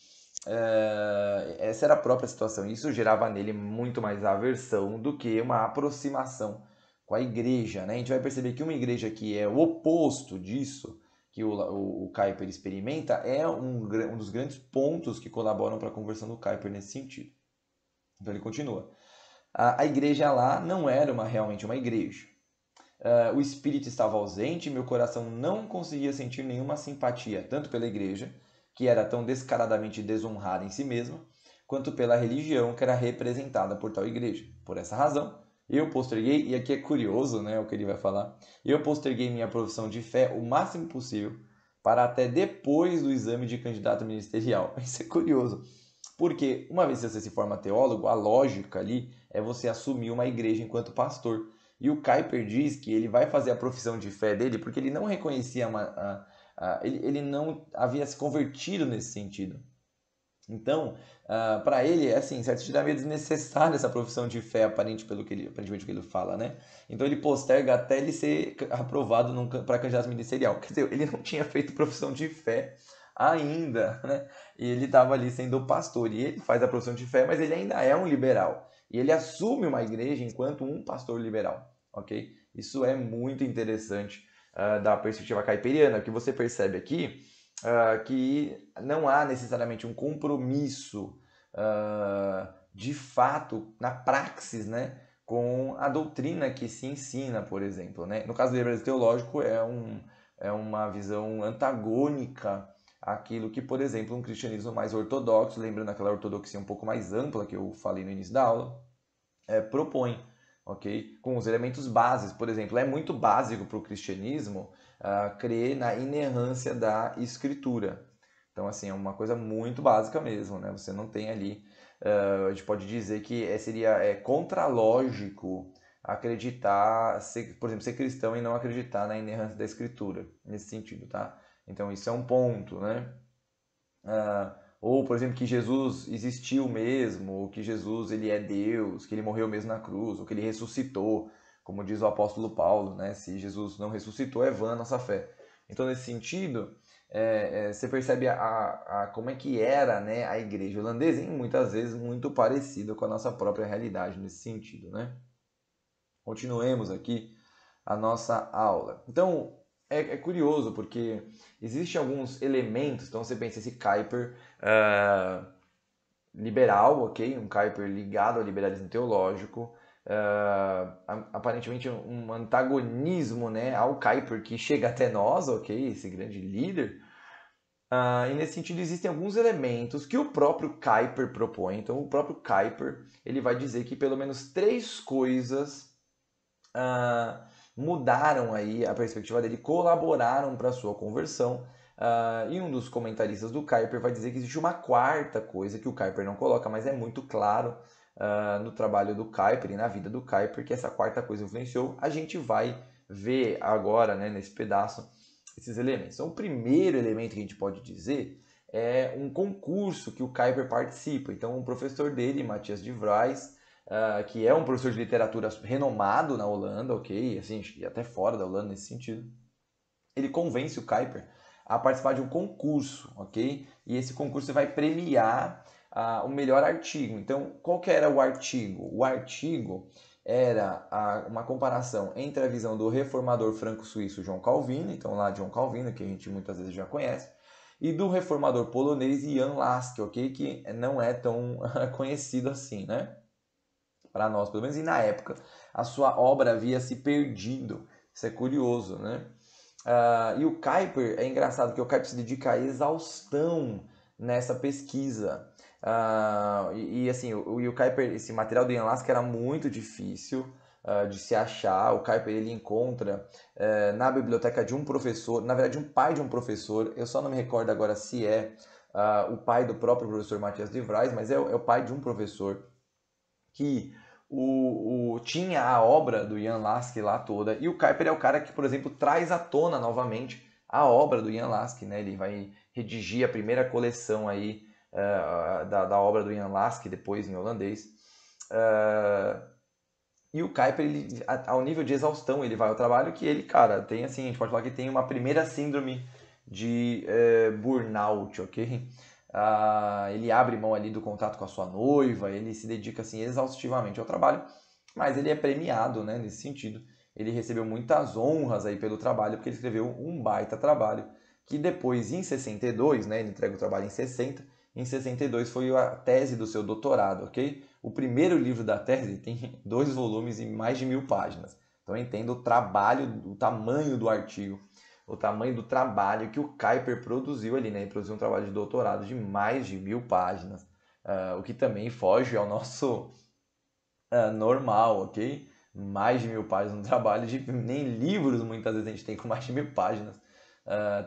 A: Essa era a própria situação. Isso gerava nele muito mais aversão do que uma aproximação com a igreja, né? A gente vai perceber que uma igreja que é o oposto disso, que o Kuyper experimenta, é um dos grandes pontos que colaboram para a conversão do Kuyper nesse sentido. Então ele continua. A igreja lá não era realmente uma igreja. O espírito estava ausente e meu coração não conseguia sentir nenhuma simpatia, tanto pela igreja, que era tão descaradamente desonrada em si mesma, quanto pela religião que era representada por tal igreja. Por essa razão, eu posterguei, e aqui é curioso, né, o que ele vai falar, eu posterguei minha profissão de fé o máximo possível para até depois do exame de candidato ministerial. Isso é curioso, porque uma vez que você se forma teólogo, a lógica ali é você assumir uma igreja enquanto pastor. E o Kuyper diz que ele vai fazer a profissão de fé dele porque ele não reconhecia, ele não havia se convertido nesse sentido. Então, para ele, assim, certo sentido, é meio desnecessária essa profissão de fé, aparentemente pelo que ele fala, né? Então ele posterga até ele ser aprovado para candidato ministerial. Quer dizer, ele não tinha feito profissão de fé ainda, né? E ele estava ali sendo pastor. E ele faz a profissão de fé, mas ele ainda é um liberal. E ele assume uma igreja enquanto um pastor liberal, ok? Isso é muito interessante da perspectiva caipiriana, que você percebe aqui que não há necessariamente um compromisso de fato na praxis, né, com a doutrina que se ensina, por exemplo, né? No caso do liberalismo teológico é uma visão antagônica àquilo que, por exemplo, um cristianismo mais ortodoxo, lembrando aquela ortodoxia um pouco mais ampla que eu falei no início da aula, propõe, ok? Com os elementos básicos, por exemplo, é muito básico para o cristianismo crer na inerrância da escritura. Então, assim, é uma coisa muito básica mesmo, né? Você não tem ali, a gente pode dizer que seria contralógico acreditar, por exemplo, ser cristão e não acreditar na inerrância da escritura, nesse sentido, tá? Então, isso é um ponto, né? Ou, por exemplo, que Jesus existiu mesmo, ou que Jesus ele é Deus, que ele morreu mesmo na cruz, ou que ele ressuscitou, como diz o apóstolo Paulo, né? Se Jesus não ressuscitou, é vã a nossa fé. Então, nesse sentido, você percebe como é que era, né, a igreja holandesa, e muitas vezes muito parecida com a nossa própria realidade nesse sentido, né? Continuemos aqui a nossa aula. Então, é curioso porque existem alguns elementos. Então, você pensa esse Kuyper liberal, ok? Um Kuyper ligado ao liberalismo teológico. Aparentemente um antagonismo, né, ao Kuyper que chega até nós, ok? Esse grande líder. E nesse sentido existem alguns elementos que o próprio Kuyper propõe. Então, o próprio Kuyper ele vai dizer que pelo menos 3 coisas mudaram aí a perspectiva dele, colaboraram para a sua conversão. E um dos comentaristas do Kuyper vai dizer que existe uma quarta coisa que o Kuyper não coloca, mas é muito claro no trabalho do Kuyper e na vida do Kuyper que essa quarta coisa influenciou. A gente vai ver agora, né, nesse pedaço, esses elementos. Então, o primeiro elemento que a gente pode dizer é um concurso que o Kuyper participa. Então, o professor dele, Matthias de Vries, que é um professor de literatura renomado na Holanda, ok? Assim, e até fora da Holanda nesse sentido, ele convence o Kuyper a participar de um concurso, ok? E esse concurso vai premiar o melhor artigo. Então, qual que era o artigo? O artigo era uma comparação entre a visão do reformador franco-suíço João Calvino, então lá João Calvino, que a gente muitas vezes já conhece, e do reformador polonês Jan Lask, ok? Que não é tão conhecido assim, né? Para nós, pelo menos. E na época, a sua obra havia se perdido. Isso é curioso, né? E o Kuyper, é engraçado que o Kuyper se dedica à exaustão nessa pesquisa. Assim, o Kuyper, esse material do Ian Lasker era muito difícil de se achar. O Kuyper ele encontra na biblioteca de um professor, na verdade, um pai de um professor. Eu só não me recordo agora se é o pai do próprio professor Matthias de Vries, mas é o pai de um professor que tinha a obra do Jan Lask lá toda, e o Kuyper é o cara que, por exemplo, traz à tona novamente a obra do Jan Lask, né? Ele vai redigir a primeira coleção aí da obra do Jan Lask, depois em holandês. E o Kuyper, ele, ao nível de exaustão, ele vai ao trabalho que ele, cara, tem assim, a gente pode falar que tem uma primeira síndrome de burnout, ok? Ele abre mão ali do contato com a sua noiva, ele se dedica assim exaustivamente ao trabalho, mas ele é premiado, né, nesse sentido. Ele recebeu muitas honras aí pelo trabalho, porque ele escreveu um baita trabalho, que depois, em 62, né, ele entrega o trabalho em 60, em 62 foi a tese do seu doutorado, ok? O primeiro livro da tese tem 2 volumes e mais de 1000 páginas. Então entenda o trabalho, o tamanho do artigo, o tamanho do trabalho que o Kuyper produziu ali, né? Ele produziu um trabalho de doutorado de mais de 1000 páginas, o que também foge ao nosso normal, ok? Mais de 1000 páginas no trabalho, nem livros muitas vezes a gente tem com mais de 1000 páginas.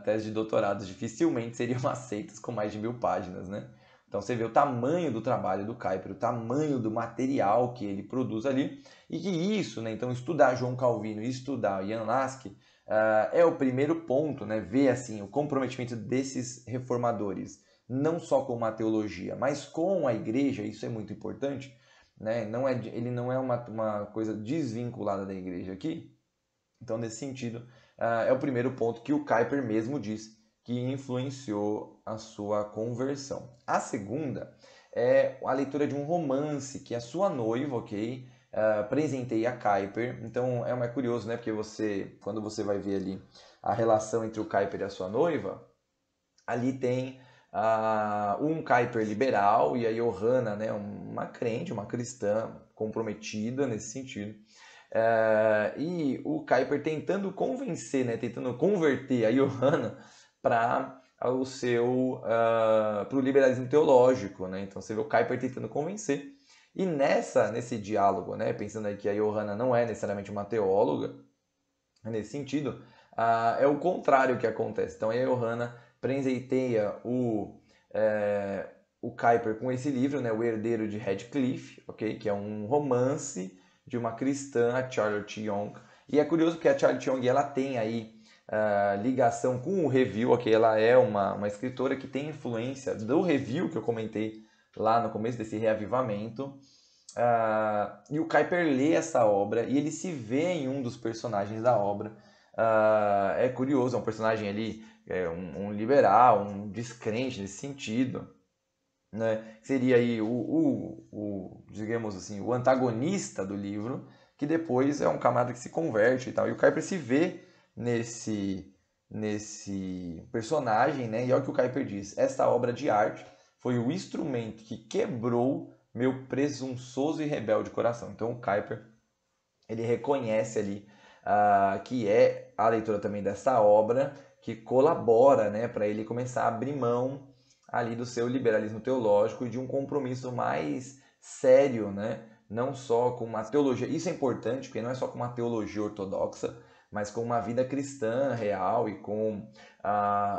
A: Tese de doutorados dificilmente seriam aceitas com mais de 1000 páginas, né? Então você vê o tamanho do trabalho do Kuyper, o tamanho do material que ele produz ali, e que isso, né? Então estudar João Calvino e estudar Jan Lask é o primeiro ponto, né? Ver assim o comprometimento desses reformadores, não só com a teologia, mas com a igreja, isso é muito importante, né? Ele não é uma coisa desvinculada da igreja aqui. Então, nesse sentido, é o primeiro ponto que o Kuyper mesmo diz que influenciou a sua conversão. A segunda é a leitura de um romance que a sua noiva, ok, presenteia a Kuyper. Então, é curioso, né? Porque quando você vai ver ali a relação entre o Kuyper e a sua noiva, ali tem um Kuyper liberal e a Johanna, né, uma crente, uma cristã comprometida nesse sentido. E o Kuyper tentando convencer, né, tentando converter a Johanna para o liberalismo teológico, né? Então você vê o Kuyper tentando convencer. E nesse diálogo, né, pensando aí que a Johanna não é necessariamente uma teóloga, nesse sentido, é o contrário que acontece. Então a Johanna presenteia o Kuyper com esse livro, né, O Herdeiro de Radcliffe, okay, que é um romance de uma cristã, a Charlotte Yonge. E é curioso porque a Charlotte Yonge ela tem aí ligação com o review, okay? Ela é uma escritora que tem influência do review que eu comentei lá no começo desse reavivamento. E o Kuyper lê essa obra e ele se vê em um dos personagens da obra. É curioso, é um personagem ali, um liberal, um descrente nesse sentido, né? Seria aí digamos assim, o antagonista do livro, que depois é um camarada que se converte e tal. E o Kuyper se vê nesse personagem, né? E olha o que o Kuyper diz: esta obra de arte foi o instrumento que quebrou meu presunçoso e rebelde coração. Então o Kuyper, ele reconhece ali que é a leitura também dessa obra que colabora, né, para ele começar a abrir mão ali do seu liberalismo teológico e de um compromisso mais sério, né, não só com uma teologia. Isso é importante, porque não é só com uma teologia ortodoxa, mas com uma vida cristã real e com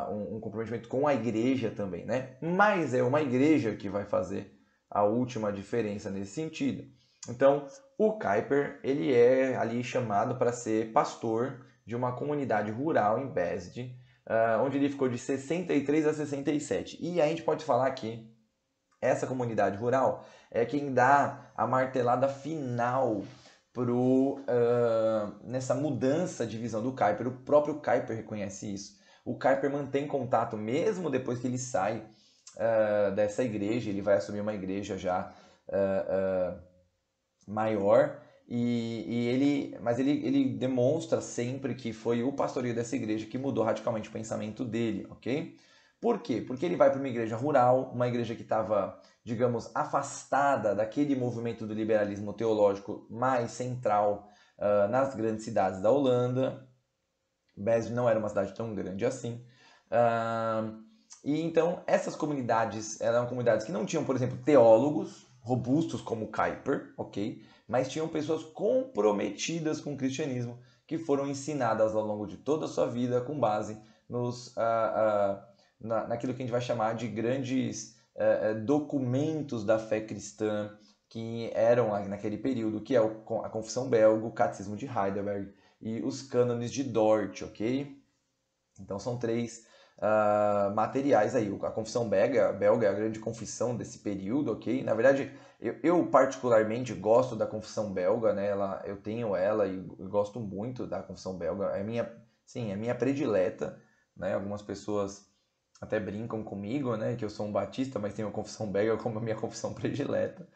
A: um comprometimento com a igreja também, né? Mas é uma igreja que vai fazer a última diferença nesse sentido. Então, o Kuyper, ele é ali chamado para ser pastor de uma comunidade rural em Besd, onde ele ficou de 63 a 67. E a gente pode falar que essa comunidade rural é quem dá a martelada final nessa mudança de visão do Kuyper. O próprio Kuyper reconhece isso. O Kuyper mantém contato mesmo depois que ele sai dessa igreja, ele vai assumir uma igreja já maior, mas ele demonstra sempre que foi o pastoreio dessa igreja que mudou radicalmente o pensamento dele, ok? Por quê? Porque ele vai para uma igreja rural, uma igreja que estava, digamos, afastada daquele movimento do liberalismo teológico mais central nas grandes cidades da Holanda. Basel não era uma cidade tão grande assim. E então essas comunidades eram comunidades que não tinham, por exemplo, teólogos robustos como Kuyper, ok? Mas tinham pessoas comprometidas com o cristianismo que foram ensinadas ao longo de toda a sua vida com base naquilo que a gente vai chamar de grandes documentos da fé cristã que eram naquele período, que é a Confissão Belga, o Catecismo de Heidelberg e os cânones de Dort, ok? Então são três materiais aí. A Confissão Belga é a grande confissão desse período, ok? Na verdade, eu particularmente gosto da Confissão Belga, né? Eu tenho ela e gosto muito da Confissão Belga. É minha predileta, né? Algumas pessoas até brincam comigo, né? Que eu sou um batista, mas tenho a Confissão Belga como a minha confissão predileta.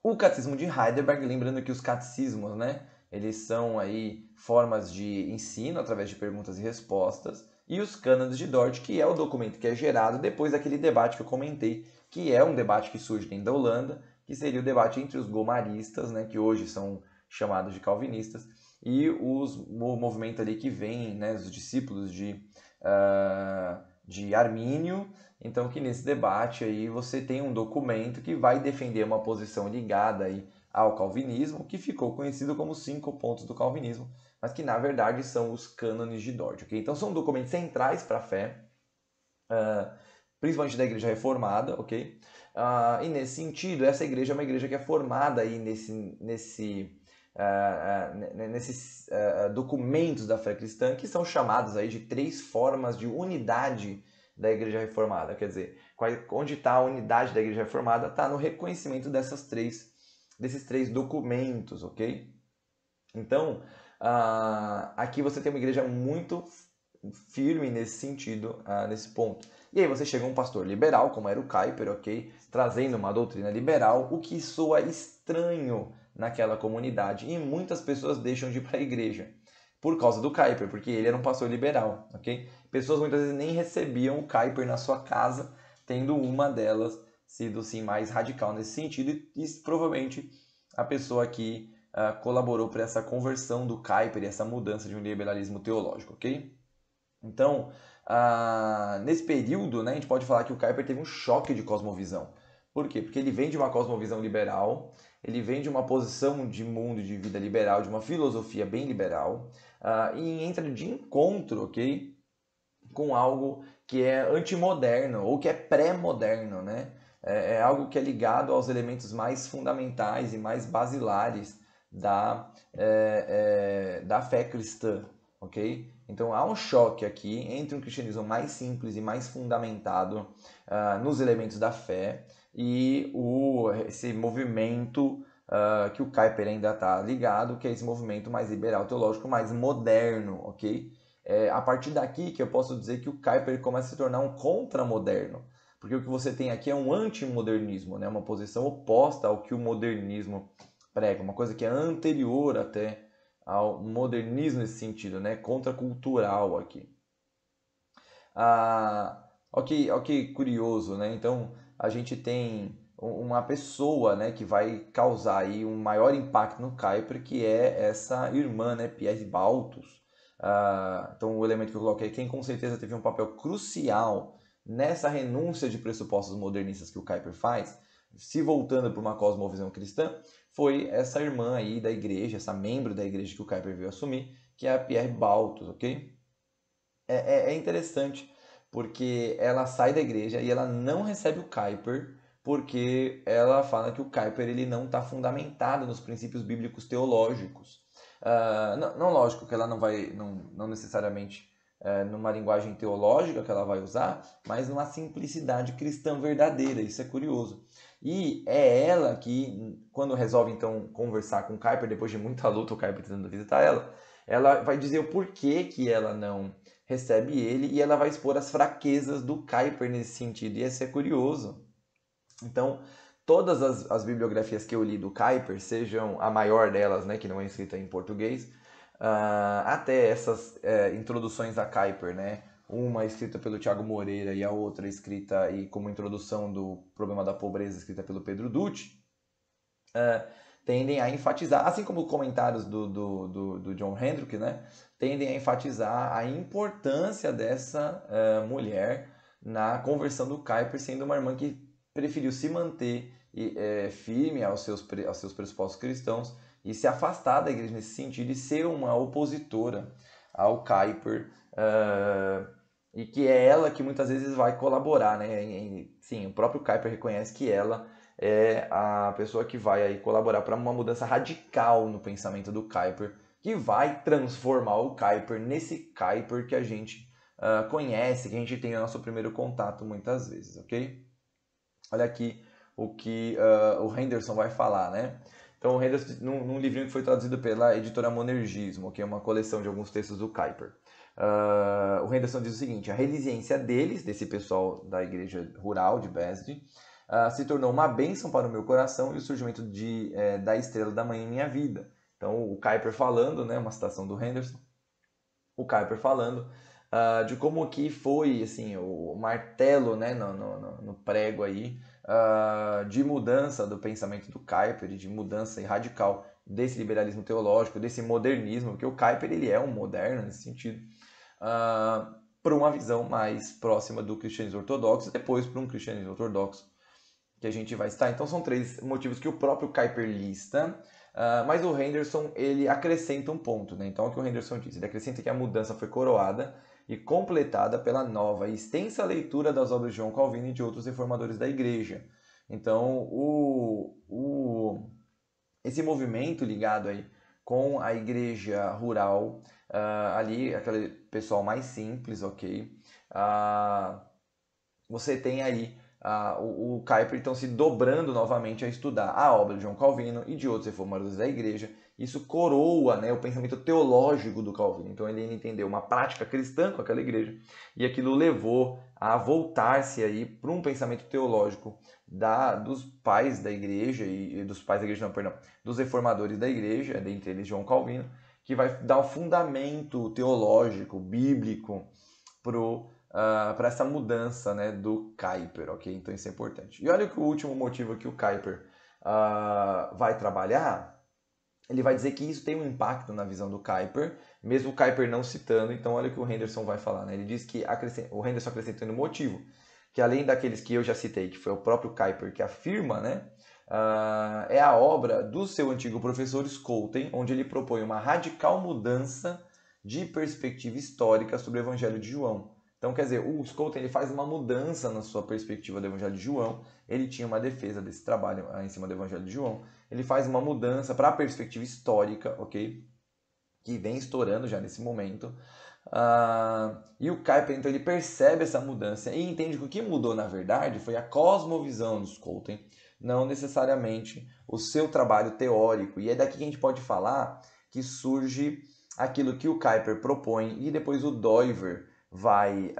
A: O Catecismo de Heidelberg, lembrando que os catecismos, né, eles são aí formas de ensino através de perguntas e respostas, e os cânones de Dort, que é o documento que é gerado depois daquele debate que eu comentei, que é um debate que surge dentro da Holanda, que seria o debate entre os gomaristas, né, que hoje são chamados de calvinistas, e o movimento ali que vem, né, os discípulos de Armínio. Então, que nesse debate aí você tem um documento que vai defender uma posição ligada aí ao calvinismo, que ficou conhecido como 5 pontos do calvinismo, mas que na verdade são os cânones de Dort, ok? Então são documentos centrais para a fé, principalmente da Igreja Reformada, ok? E nesse sentido, essa igreja é uma igreja que é formada aí nesses documentos da fé cristã, que são chamados aí de 3 formas de unidade da Igreja Reformada. Quer dizer, onde está a unidade da Igreja Reformada? Está no reconhecimento desses três documentos, ok? Então, aqui você tem uma igreja muito firme nesse sentido, nesse ponto. E aí você chega um pastor liberal, como era o Kuyper, ok? Trazendo uma doutrina liberal, o que soa estranho naquela comunidade. E muitas pessoas deixam de ir para a igreja por causa do Kuyper, porque ele era um pastor liberal, ok? Pessoas muitas vezes nem recebiam o Kuyper na sua casa, tendo uma delas sido sim mais radical nesse sentido, e provavelmente a pessoa aqui colaborou para essa conversão do Kuyper e essa mudança de um liberalismo teológico, ok? Então, nesse período, né, a gente pode falar que o Kuyper teve um choque de cosmovisão. Por quê? Porque ele vem de uma cosmovisão liberal, ele vem de uma posição de mundo, de vida liberal, de uma filosofia bem liberal, e entra de encontro, ok? Com algo que é antimoderno ou que é pré-moderno, né? É algo que é ligado aos elementos mais fundamentais e mais basilares da fé cristã, ok? Então há um choque aqui entre um cristianismo mais simples e mais fundamentado nos elementos da fé e esse movimento que o Kuyper ainda está ligado, que é esse movimento mais liberal teológico, mais moderno, ok? É a partir daqui que eu posso dizer que o Kuyper começa a se tornar um contramoderno, porque o que você tem aqui é um antimodernismo, né? Uma posição oposta ao que o modernismo prega, uma coisa que é anterior até ao modernismo nesse sentido, né? Contracultural aqui. Ok, curioso, né? Então a gente tem uma pessoa, né, que vai causar aí um maior impacto no Kuyper, que é essa irmã, né, Pierre Balthus. Então o elemento que eu coloquei, quem com certeza teve um papel crucial nessa renúncia de pressupostos modernistas que o Kuyper faz, se voltando para uma cosmovisão cristã, foi essa irmã aí da igreja, essa membro da igreja que o Kuyper veio assumir, que é a Pierre Balthus, ok? É interessante, porque ela sai da igreja e ela não recebe o Kuyper porque ela fala que o Kuyper ele não está fundamentado nos princípios bíblicos teológicos. Não, lógico que ela não vai, não necessariamente numa linguagem teológica que ela vai usar, mas numa simplicidade cristã verdadeira. Isso é curioso. E é ela que, quando resolve então conversar com o Kuyper, depois de muita luta, o Kuyper tentando visitar ela vai dizer o porquê que ela não recebe ele e ela vai expor as fraquezas do Kuyper nesse sentido. E isso é curioso. Então, todas as bibliografias que eu li do Kuyper, sejam a maior delas, né, que não é escrita em português, até essas introduções a Kuyper, né, uma escrita pelo Tiago Moreira e a outra escrita e como introdução do problema da pobreza escrita pelo Pedro Dutti, tendem a enfatizar, assim como comentários do John Hendrick, né, tendem a enfatizar a importância dessa mulher na conversão do Kuyper, sendo uma irmã que preferiu se manter firme aos seus pressupostos cristãos e se afastar da igreja nesse sentido e ser uma opositora ao Kuyper, e que é ela que muitas vezes vai colaborar, né? Sim, o próprio Kuyper reconhece que ela é a pessoa que vai aí colaborar para uma mudança radical no pensamento do Kuyper, que vai transformar o Kuyper nesse Kuyper que a gente conhece, que a gente tem no nosso primeiro contato muitas vezes, ok? Olha aqui o que o Henderson vai falar, né? Então, o Henderson, num livrinho que foi traduzido pela editora Monergismo, que é uma coleção de alguns textos do Kuyper, o Henderson diz o seguinte: a resiliência deles, desse pessoal da igreja rural de Besde, se tornou uma bênção para o meu coração e o surgimento da estrela da manhã em minha vida. Então, o Kuyper falando, né, uma citação do Henderson, o Kuyper falando de como que foi assim, o martelo, né, no prego aí, de mudança do pensamento do Kuyper, de mudança radical desse liberalismo teológico, desse modernismo, porque o Kuyper ele é um moderno nesse sentido, para uma visão mais próxima do cristianismo ortodoxo, e depois para um cristianismo ortodoxo que a gente vai citar. Então são três motivos que o próprio Kuyper lista, mas o Henderson ele acrescenta um ponto, né? Então o que o Henderson diz? Ele acrescenta que a mudança foi coroada e completada pela nova e extensa leitura das obras de João Calvino e de outros reformadores da igreja. Então esse movimento ligado aí com a igreja rural, ali aquele pessoal mais simples, ok? Você tem aí o Kuyper então se dobrando novamente a estudar a obra de João Calvino e de outros reformadores da igreja. Isso coroa, né, o pensamento teológico do Calvino. Então ele entendeu uma prática cristã com aquela igreja e aquilo levou a voltar-se aí para um pensamento teológico dos pais da igreja e dos pais da igreja, não, perdão, dos reformadores da igreja, dentre eles João Calvino, que vai dar um fundamento teológico, bíblico para essa mudança, né, do Kuyper, ok? Então isso é importante. E olha que o último motivo que o Kuyper vai trabalhar, ele vai dizer que isso tem um impacto na visão do Kuyper, mesmo o Kuyper não citando. Então olha o que o Henderson vai falar, né? Ele diz que o Henderson acrescentando um motivo, que além daqueles que eu já citei, que foi o próprio Kuyper que afirma, né, é a obra do seu antigo professor Scholten, onde ele propõe uma radical mudança de perspectiva histórica sobre o Evangelho de João. Então, quer dizer, o Scholten ele faz uma mudança na sua perspectiva do Evangelho de João. Ele tinha uma defesa desse trabalho em cima do Evangelho de João. Ele faz uma mudança para a perspectiva histórica, ok? Que vem estourando já nesse momento. E o Kuyper, então, ele percebe essa mudança e entende que o que mudou, na verdade, foi a cosmovisão do Scholten, não necessariamente o seu trabalho teórico. E é daqui que a gente pode falar que surge aquilo que o Kuyper propõe e depois o Doiver vai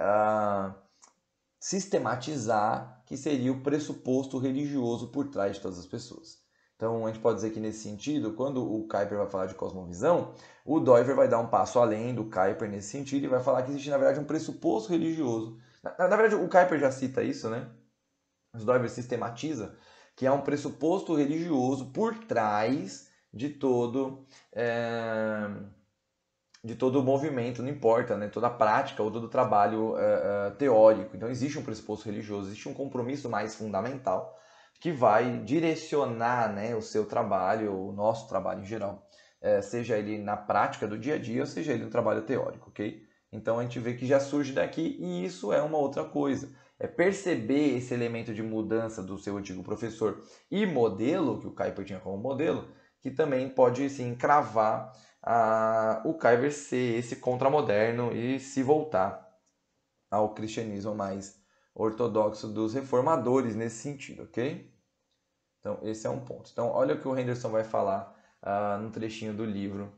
A: sistematizar, que seria o pressuposto religioso por trás de todas as pessoas. Então, a gente pode dizer que nesse sentido, quando o Kuyper vai falar de cosmovisão, o Doiver vai dar um passo além do Kuyper nesse sentido e vai falar que existe, na verdade, um pressuposto religioso. Na verdade, o Kuyper já cita isso, né? O Doiver sistematiza que há um pressuposto religioso por trás de todo o movimento, não importa, né? Toda a prática ou todo o trabalho teórico. Então existe um pressuposto religioso, existe um compromisso mais fundamental que vai direcionar, né, o seu trabalho, o nosso trabalho em geral, seja ele na prática do dia a dia, ou seja ele no trabalho teórico, ok? Então a gente vê que já surge daqui e isso é uma outra coisa. perceber esse elemento de mudança do seu antigo professor e modelo, que o Kuyper tinha como modelo, que também pode sim cravar o Kuyper ser esse contramoderno e se voltar ao cristianismo mais ortodoxo dos reformadores nesse sentido, ok? Então, esse é um ponto. Então, olha o que o Henderson vai falar num trechinho do livro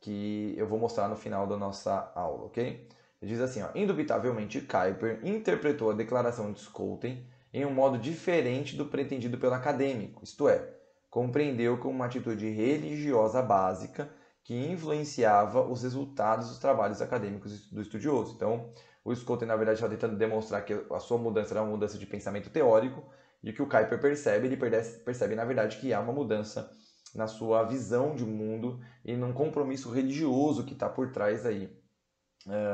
A: que eu vou mostrar no final da nossa aula, ok? Ele diz assim, ó, indubitavelmente, Kuyper interpretou a declaração de Scholten em um modo diferente do pretendido pelo acadêmico, isto é, compreendeu como uma atitude religiosa básica que influenciava os resultados dos trabalhos acadêmicos do estudioso. Então, o Scholten, na verdade, está tentando demonstrar que a sua mudança era uma mudança de pensamento teórico, e o que o Kuyper percebe, ele percebe, na verdade, que há uma mudança na sua visão de mundo e num compromisso religioso que está por trás aí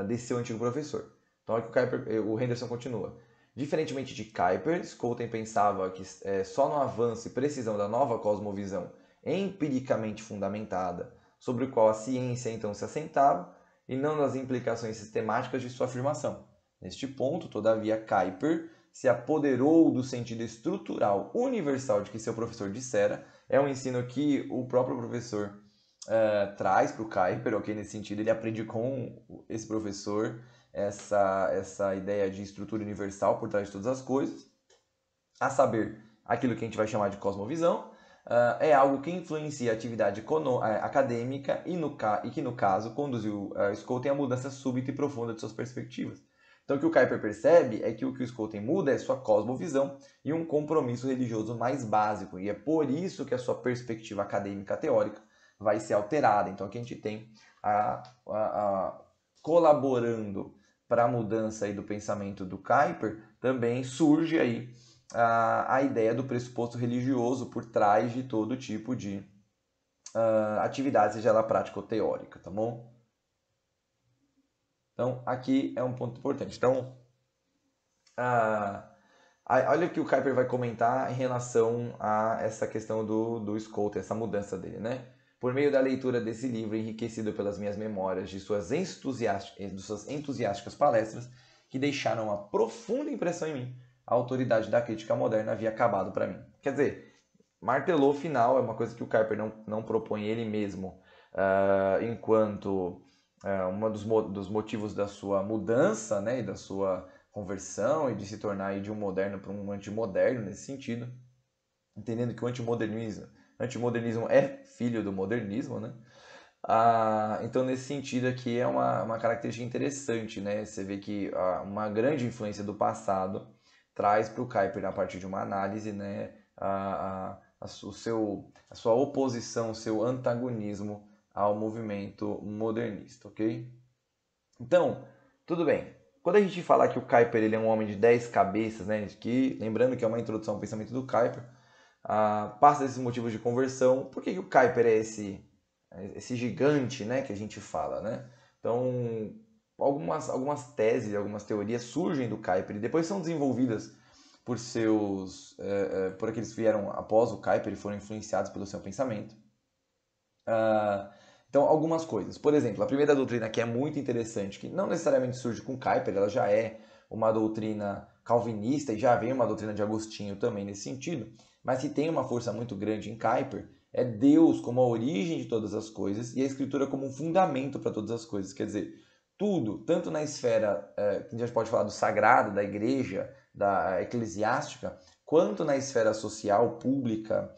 A: desse seu antigo professor. Então, é que o Henderson continua. Diferentemente de Kuyper, Scholten pensava que só no avanço e precisão da nova cosmovisão empiricamente fundamentada, sobre o qual a ciência então se assentava, e não nas implicações sistemáticas de sua afirmação. Neste ponto, todavia, Kuyper se apoderou do sentido estrutural universal de que seu professor dissera. É um ensino que o próprio professor traz para o Kuyper, ok? Nesse sentido, ele aprende com esse professor essa ideia de estrutura universal por trás de todas as coisas, a saber, aquilo que a gente vai chamar de cosmovisão, é algo que influencia a atividade acadêmica e que, no caso, conduziu Scholten à mudança súbita e profunda de suas perspectivas. Então, o que o Kuyper percebe é que o Scholten muda é sua cosmovisão e um compromisso religioso mais básico, e é por isso que a sua perspectiva acadêmica teórica vai ser alterada. Então, aqui a gente tem colaborando para a mudança aí do pensamento do Kuyper, também surge aí a ideia do pressuposto religioso por trás de todo tipo de atividade, seja ela prática ou teórica, tá bom? Então, aqui é um ponto importante. Então, olha o que o Kuyper vai comentar em relação a essa questão do Scholten, essa mudança dele, né? Por meio da leitura desse livro, enriquecido pelas minhas memórias de suas entusiásticas palestras, que deixaram uma profunda impressão em mim, a autoridade da crítica moderna havia acabado para mim. Quer dizer, martelou final é uma coisa que o Kuyper não propõe ele mesmo enquanto um dos motivos da sua mudança, né, e da sua conversão e de se tornar aí de um moderno para um antimoderno nesse sentido, entendendo que o antimodernismo é filho do modernismo, né? Então, nesse sentido aqui é uma característica interessante, né? Você vê que uma grande influência do passado traz para o Kuyper, a partir de uma análise, né, a sua oposição, o seu antagonismo ao movimento modernista, ok? Então, tudo bem. Quando a gente fala que o Kuyper ele é um homem de 10 cabeças, né, que, lembrando que é uma introdução ao pensamento do Kuyper, passa desses motivos de conversão, por que o Kuyper é esse gigante, né, que a gente fala, né? Então, algumas teses, algumas teorias surgem do Kuyper e depois são desenvolvidas por aqueles que vieram após o Kuyper e foram influenciados pelo seu pensamento. Então, algumas coisas. Por exemplo, a primeira doutrina que é muito interessante, que não necessariamente surge com Kuyper, ela já é uma doutrina calvinista e já vem uma doutrina de Agostinho também nesse sentido, mas que tem uma força muito grande em Kuyper, é Deus como a origem de todas as coisas e a Escritura como um fundamento para todas as coisas. Quer dizer, tudo, tanto na esfera que a gente pode falar do sagrado, da igreja, da eclesiástica, quanto na esfera social, pública,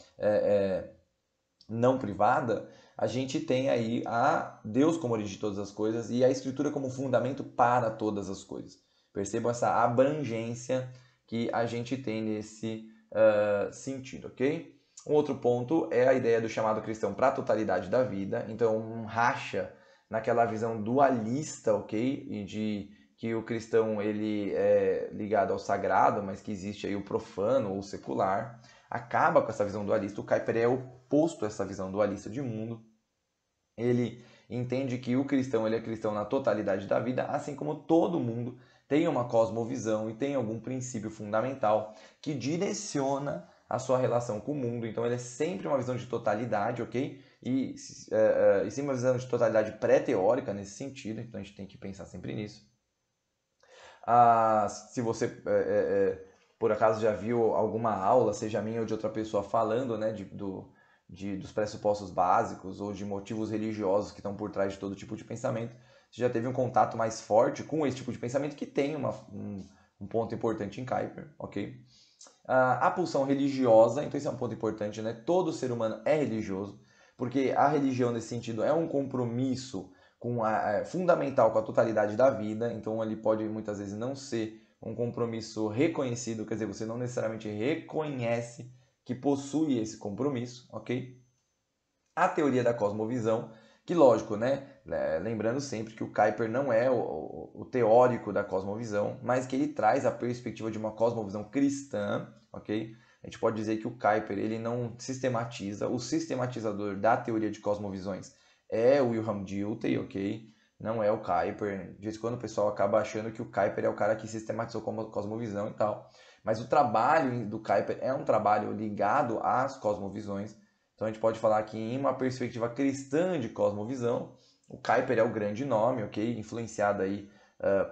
A: não privada, a gente tem aí a Deus como origem de todas as coisas e a Escritura como fundamento para todas as coisas. Percebam essa abrangência que a gente tem nesse sentido, ok? Um outro ponto é a ideia do chamado cristão para a totalidade da vida, então um racha naquela visão dualista, ok? E de que o cristão ele é ligado ao sagrado, mas que existe aí o profano ou o secular, acaba com essa visão dualista. O Kuyper é oposto a essa visão dualista de mundo. Ele entende que o cristão ele é cristão na totalidade da vida, assim como todo mundo tem uma cosmovisão e tem algum princípio fundamental que direciona a sua relação com o mundo. Então ele é sempre uma visão de totalidade, ok? E sempre uma visão de totalidade pré-teórica nesse sentido, então a gente tem que pensar sempre nisso. Se você por acaso já viu alguma aula, seja minha ou de outra pessoa, falando, né, dos pressupostos básicos ou de motivos religiosos que estão por trás de todo tipo de pensamento, você já teve um contato mais forte com esse tipo de pensamento que tem um ponto importante em Kuyper, ok? A pulsão religiosa, então isso é um ponto importante, né? Todo ser humano é religioso, porque a religião nesse sentido é um compromisso fundamental com a totalidade da vida, então ele pode muitas vezes não ser um compromisso reconhecido, quer dizer, você não necessariamente reconhece que possui esse compromisso, ok? A teoria da cosmovisão, que lógico, né? Lembrando sempre que o Kuyper não é o teórico da cosmovisão, mas que ele traz a perspectiva de uma cosmovisão cristã, ok? A gente pode dizer que o Kuyper ele não sistematiza, o sistematizador da teoria de cosmovisões é o Wilhelm Dilthey, ok? Não é o Kuyper. De vez em quando o pessoal acaba achando que o Kuyper é o cara que sistematizou como cosmovisão e tal. Mas o trabalho do Kuyper é um trabalho ligado às cosmovisões. Então a gente pode falar que em uma perspectiva cristã de cosmovisão, o Kuyper é o grande nome, ok? Influenciado aí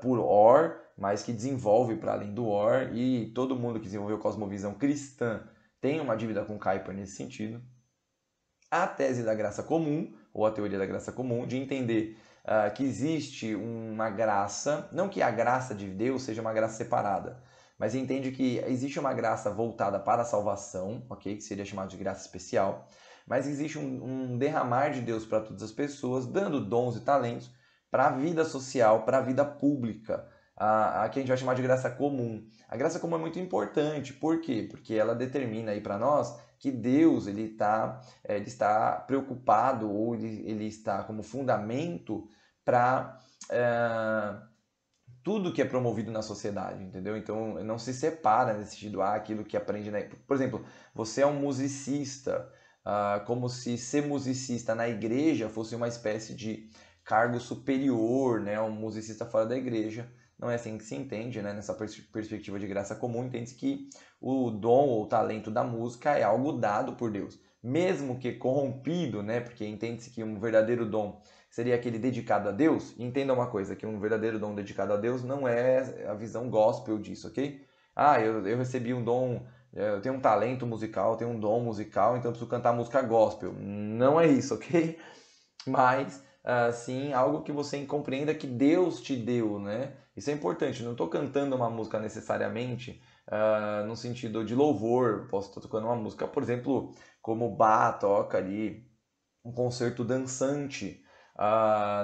A: por Orr, mas que desenvolve para além do Orr, e todo mundo que desenvolveu cosmovisão cristã tem uma dívida com Kuyper nesse sentido. A tese da graça comum, ou a teoria da graça comum, de entender que existe uma graça, não que a graça de Deus seja uma graça separada, mas entende que existe uma graça voltada para a salvação, ok? Que seria chamado de graça especial, mas existe um derramar de Deus para todas as pessoas, dando dons e talentos para a vida social, para a vida pública, a que a gente vai chamar de graça comum. A graça comum é muito importante, por quê? Porque ela determina aí para nós que Deus ele está preocupado ou ele está como fundamento para tudo que é promovido na sociedade, entendeu? Então não se separa nesse sentido, aquilo que aprende, né? Por exemplo, você é um musicista, como se ser musicista na igreja fosse uma espécie de cargo superior, né? Um musicista fora da igreja. Não é assim que se entende, né? Nessa perspectiva de graça comum, entende-se que o dom ou o talento da música é algo dado por Deus. Mesmo que corrompido, né? Porque entende-se que um verdadeiro dom seria aquele dedicado a Deus. E entenda uma coisa, que um verdadeiro dom dedicado a Deus não é a visão gospel disso, ok? Eu recebi um dom, eu tenho um talento musical, tenho um dom musical, então eu preciso cantar música gospel. Não é isso, ok? Mas sim algo que você compreenda que Deus te deu, né? Isso é importante. Não estou cantando uma música necessariamente no sentido de louvor. Posso estar tocando uma música, por exemplo, como Bach toca ali, um concerto dançante,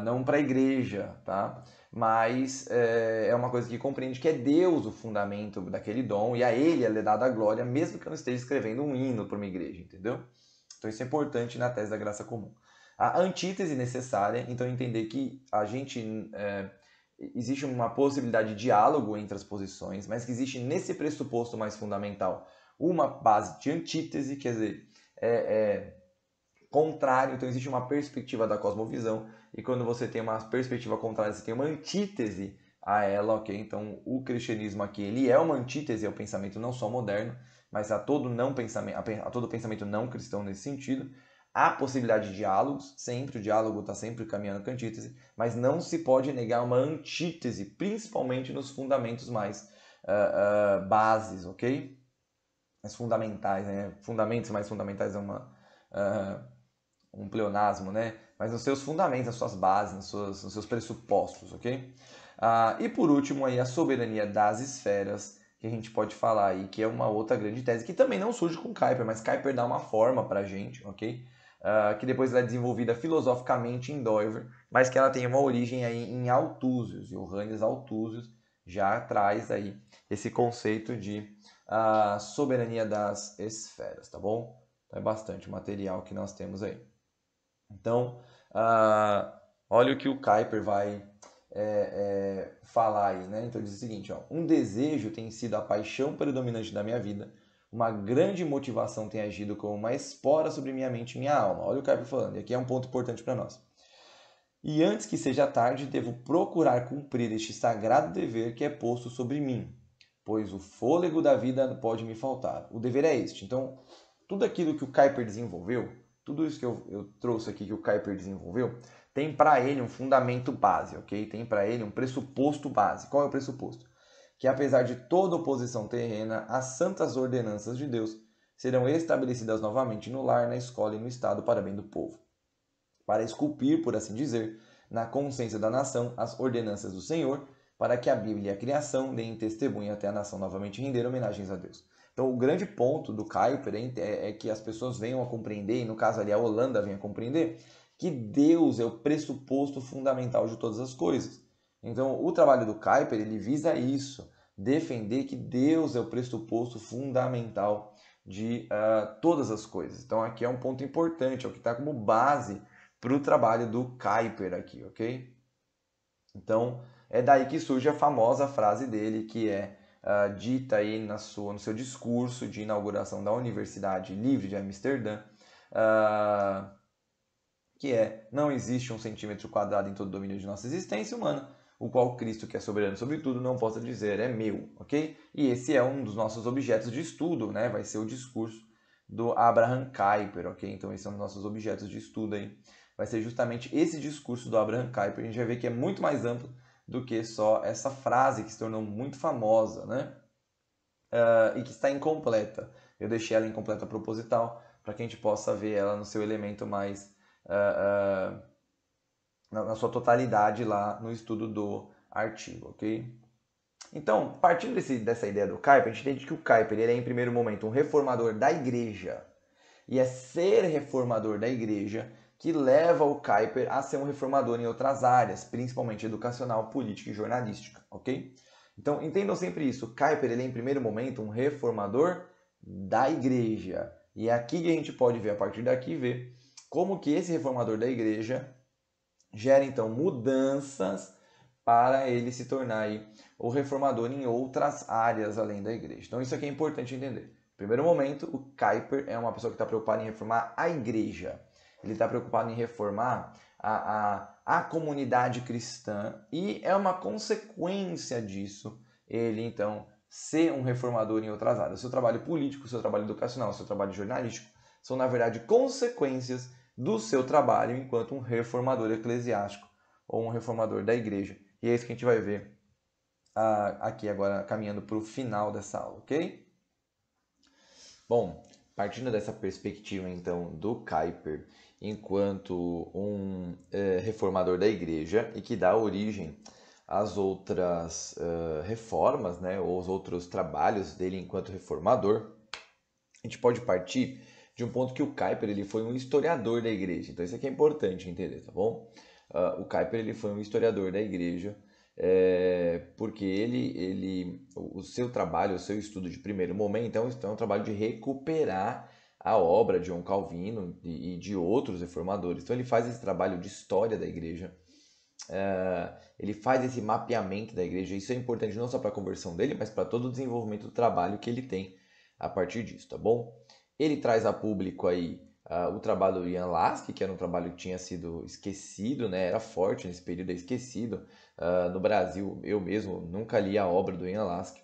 A: não para a igreja, tá? Mas é uma coisa que compreende que é Deus o fundamento daquele dom e a Ele é dada a glória, mesmo que eu não esteja escrevendo um hino para uma igreja, entendeu? Então isso é importante na tese da graça comum. A antítese necessária, então entender que existe uma possibilidade de diálogo entre as posições, mas que existe nesse pressuposto mais fundamental uma base de antítese, quer dizer, contrário, então existe uma perspectiva da cosmovisão, e quando você tem uma perspectiva contrária, você tem uma antítese a ela, ok? Então o cristianismo aqui, ele é uma antítese ao pensamento não só moderno, mas a todo pensamento não cristão nesse sentido. Há possibilidade de diálogos, sempre o diálogo está sempre caminhando com a antítese, mas não se pode negar uma antítese, principalmente nos fundamentos mais bases, ok? Mais fundamentais, né? Fundamentos mais fundamentais é um pleonasmo, né? Mas nos seus fundamentos, nas suas bases, nos seus pressupostos, ok? E por último, aí, a soberania das esferas, que a gente pode falar aí, que é uma outra grande tese, que também não surge com Kuyper, mas Kuyper dá uma forma pra gente, ok? Que depois ela é desenvolvida filosoficamente em Doiver, mas que ela tem uma origem aí em Althusius, Johannes Althusius já traz aí esse conceito de soberania das esferas, tá bom? Então é bastante material que nós temos aí. Então, olha o que o Kuyper vai falar aí, né? Então diz o seguinte, ó, um desejo tem sido a paixão predominante da minha vida, uma grande motivação tem agido como uma espora sobre minha mente e minha alma. Olha o Kuyper falando, e aqui é um ponto importante para nós. E antes que seja tarde, devo procurar cumprir este sagrado dever que é posto sobre mim, pois o fôlego da vida pode me faltar. O dever é este. Então, tudo aquilo que o Kuyper desenvolveu, tudo isso que eu trouxe aqui que o Kuyper desenvolveu, tem para ele um fundamento base, ok? Tem para ele um pressuposto base. Qual é o pressuposto? que apesar de toda oposição terrena, as santas ordenanças de Deus serão estabelecidas novamente no lar, na escola e no Estado para bem do povo, para esculpir, por assim dizer, na consciência da nação as ordenanças do Senhor, para que a Bíblia e a criação deem testemunho até a nação novamente render homenagens a Deus. Então, o grande ponto do Kuyper é que as pessoas venham a compreender, e no caso ali a Holanda venha a compreender, que Deus é o pressuposto fundamental de todas as coisas. Então, o trabalho do Kuyper, ele visa isso, defender que Deus é o pressuposto fundamental de todas as coisas. Então, aqui é um ponto importante, é o que está como base para o trabalho do Kuyper aqui, ok? Então, é daí que surge a famosa frase dele, que é dita aí no seu discurso de inauguração da Universidade Livre de Amsterdã, que é: não existe 1 cm² em todo o domínio de nossa existência humana, o qual Cristo, que é soberano sobre tudo, não possa dizer é meu, ok? E esse é um dos nossos objetos de estudo, né? Vai ser o discurso do Abraham Kuyper, ok? Então esse é um dos nossos objetos de estudo aí. Vai ser justamente esse discurso do Abraham Kuyper. A gente vai ver que é muito mais amplo do que só essa frase que se tornou muito famosa, né? E que está incompleta. Eu deixei ela incompleta proposital para que a gente possa ver ela no seu elemento mais na sua totalidade lá no estudo do artigo, ok? Então, partindo dessa ideia do Kuyper, a gente entende que o Kuyper ele é, em primeiro momento, um reformador da igreja. E é ser reformador da igreja que leva o Kuyper a ser um reformador em outras áreas, principalmente educacional, política e jornalística, ok? Então, entendam sempre isso. O Kuyper ele é, em primeiro momento, um reformador da igreja. E é aqui que a gente pode ver, a partir daqui, ver como que esse reformador da igreja gera, então, mudanças para ele se tornar aí o reformador em outras áreas além da igreja. Então, isso aqui é importante entender. Primeiro momento, o Kuyper é uma pessoa que está preocupada em reformar a igreja. Ele está preocupado em reformar a comunidade cristã e é uma consequência disso ele, então, ser um reformador em outras áreas. O seu trabalho político, o seu trabalho educacional, o seu trabalho jornalístico são, na verdade, consequências do seu trabalho enquanto um reformador eclesiástico ou um reformador da igreja. E é isso que a gente vai ver aqui agora, caminhando para o final dessa aula, ok? Bom, partindo dessa perspectiva, então, do Kuyper enquanto um reformador da igreja e que dá origem às outras reformas, né, ou os outros trabalhos dele enquanto reformador, a gente pode partir de um ponto que o Kuyper ele foi um historiador da igreja. Então isso aqui é importante entender, tá bom? O Kuyper ele foi um historiador da igreja porque o seu trabalho, o seu estudo de primeiro momento é um trabalho de recuperar a obra de João Calvino e de outros reformadores. Então ele faz esse trabalho de história da igreja, ele faz esse mapeamento da igreja. Isso é importante não só para a conversão dele, mas para todo o desenvolvimento do trabalho que ele tem a partir disso, tá bom? Ele traz a público aí o trabalho do Ian Lasky, que era um trabalho que tinha sido esquecido, né? Era forte nesse período, esquecido. No Brasil, eu mesmo nunca li a obra do Ian Lasky.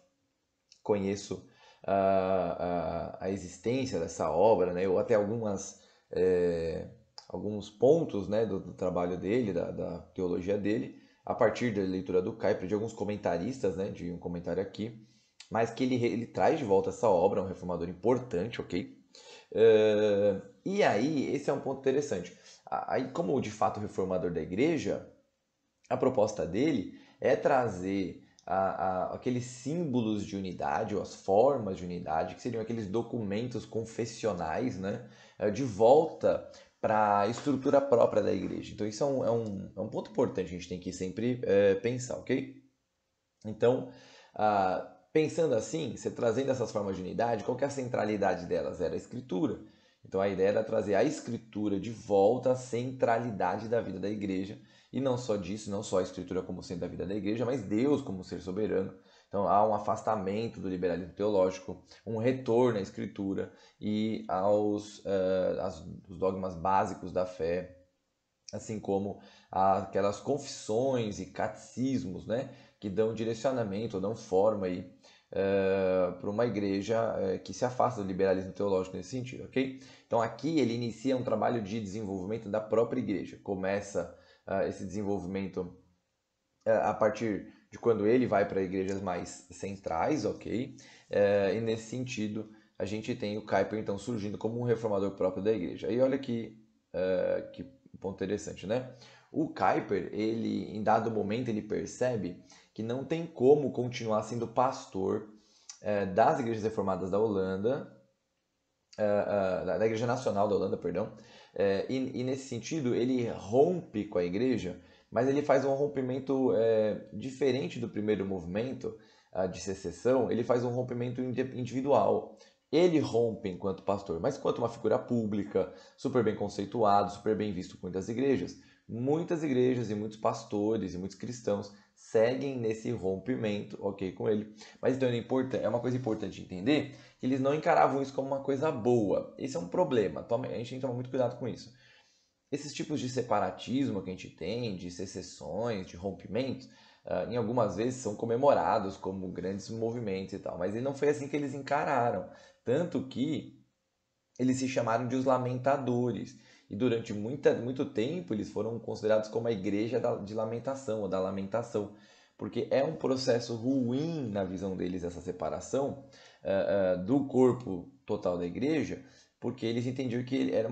A: Conheço a existência dessa obra, né? Ou até alguns pontos, né, do trabalho dele, da teologia dele, a partir da leitura do Kuyper, de alguns comentaristas, né, de um comentário aqui, mas que ele traz de volta essa obra, é um reformador importante, ok? E aí, esse é um ponto interessante. Aí, como de fato reformador da igreja, a proposta dele é trazer aqueles símbolos de unidade, ou as formas de unidade, que seriam aqueles documentos confessionais, né, de volta para a estrutura própria da igreja. Então isso é um ponto importante que a gente tem que sempre pensar, ok? Então, pensando assim, você trazendo essas formas de unidade, qual que é a centralidade delas? Era a escritura. Então a ideia era trazer a escritura de volta à centralidade da vida da igreja. E não só disso, não só a escritura como centro da vida da igreja, mas Deus como ser soberano. Então há um afastamento do liberalismo teológico, um retorno à escritura e aos dogmas básicos da fé, assim como aquelas confissões e catecismos, né, que dão direcionamento, dão forma aí para uma igreja que se afasta do liberalismo teológico nesse sentido, ok? Então aqui ele inicia um trabalho de desenvolvimento da própria igreja. Começa esse desenvolvimento a partir de quando ele vai para igrejas mais centrais, ok? E nesse sentido, a gente tem o Kuyper então surgindo como um reformador próprio da igreja. E olha que ponto interessante, né? O Kuyper, ele em dado momento, ele percebe que não tem como continuar sendo pastor das igrejas reformadas da Holanda, da Igreja Nacional da Holanda, perdão. E nesse sentido, ele rompe com a igreja, mas ele faz um rompimento diferente do primeiro movimento de secessão. Ele faz um rompimento individual. Ele rompe enquanto pastor, mas enquanto uma figura pública, super bem conceituado, super bem visto por muitas igrejas e muitos pastores e muitos cristãos seguem nesse rompimento, ok, com ele. Mas então é uma coisa importante entender que eles não encaravam isso como uma coisa boa. Esse é um problema, a gente tem que tomar muito cuidado com isso. Esses tipos de separatismo que a gente tem, de secessões, de rompimentos, em algumas vezes são comemorados como grandes movimentos e tal, mas não foi assim que eles encararam. Tanto que eles se chamaram de os lamentadores. E durante muito tempo eles foram considerados como a igreja de lamentação, ou da lamentação. Porque é um processo ruim na visão deles essa separação do corpo total da igreja, porque eles entendiam que era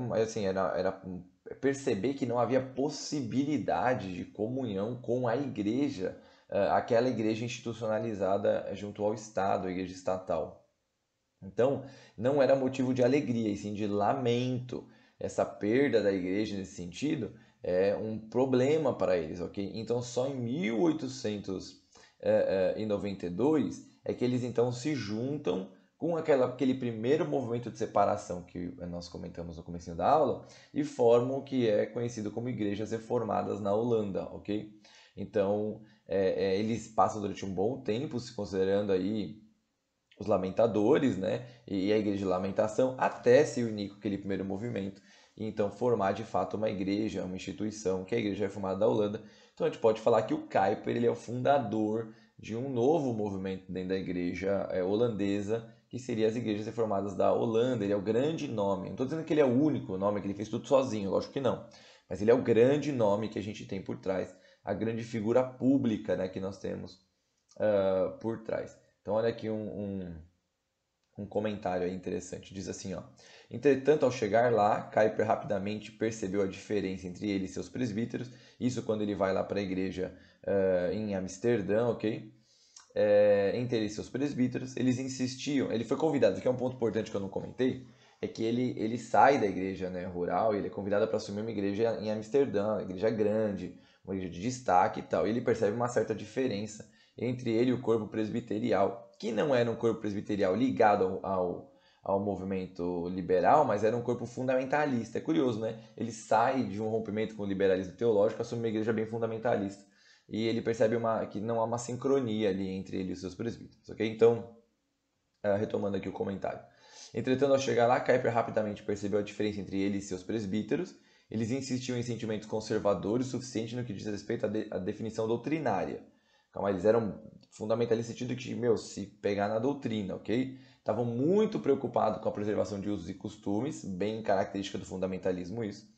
A: perceber que não havia possibilidade de comunhão com a igreja, aquela igreja institucionalizada junto ao Estado, a igreja estatal. Então, não era motivo de alegria, e sim de lamento. Essa perda da igreja nesse sentido é um problema para eles, ok? Então, só em 1892 é que eles então se juntam com aquele primeiro movimento de separação que nós comentamos no começo da aula e formam o que é conhecido como igrejas reformadas na Holanda, ok? Então, eles passam durante um bom tempo se considerando aí os lamentadores, né? E a igreja de lamentação, até se unir com aquele primeiro movimento e então formar de fato uma igreja, uma instituição, que é a Igreja Reformada da Holanda. Então a gente pode falar que o Kuyper ele é o fundador de um novo movimento dentro da igreja holandesa, que seria as Igrejas Reformadas da Holanda. Ele é o grande nome. Não estou dizendo que ele é o único nome, que ele fez tudo sozinho, lógico que não. Mas ele é o grande nome que a gente tem por trás, a grande figura pública, né, que nós temos por trás. Então olha aqui um comentário aí interessante. Diz assim, ó. Entretanto, ao chegar lá, Kuyper rapidamente percebeu a diferença entre ele e seus presbíteros. Isso quando ele vai lá para a igreja em Amsterdã, ok? Entre ele e seus presbíteros, eles insistiam. Ele foi convidado, que é um ponto importante que eu não comentei, é que ele sai da igreja, né, rural e ele é convidado para assumir uma igreja em Amsterdã, uma igreja grande, uma igreja de destaque e tal. E ele percebe uma certa diferença entre ele e o corpo presbiterial, que não era um corpo presbiterial ligado ao movimento liberal, mas era um corpo fundamentalista. É curioso, né? Ele sai de um rompimento com o liberalismo teológico, assume uma igreja bem fundamentalista. E ele percebe que não há uma sincronia ali entre ele e os seus presbíteros, ok? Então, retomando aqui o comentário. Entretanto, ao chegar lá, Kuyper rapidamente percebeu a diferença entre ele e seus presbíteros. Eles insistiam em sentimentos conservadores o suficiente no que diz respeito à definição doutrinária. Calma, eles eram fundamentalistas no sentido que, se pegar na doutrina, ok? Estavam muito preocupados com a preservação de usos e costumes, bem característica do fundamentalismo isso,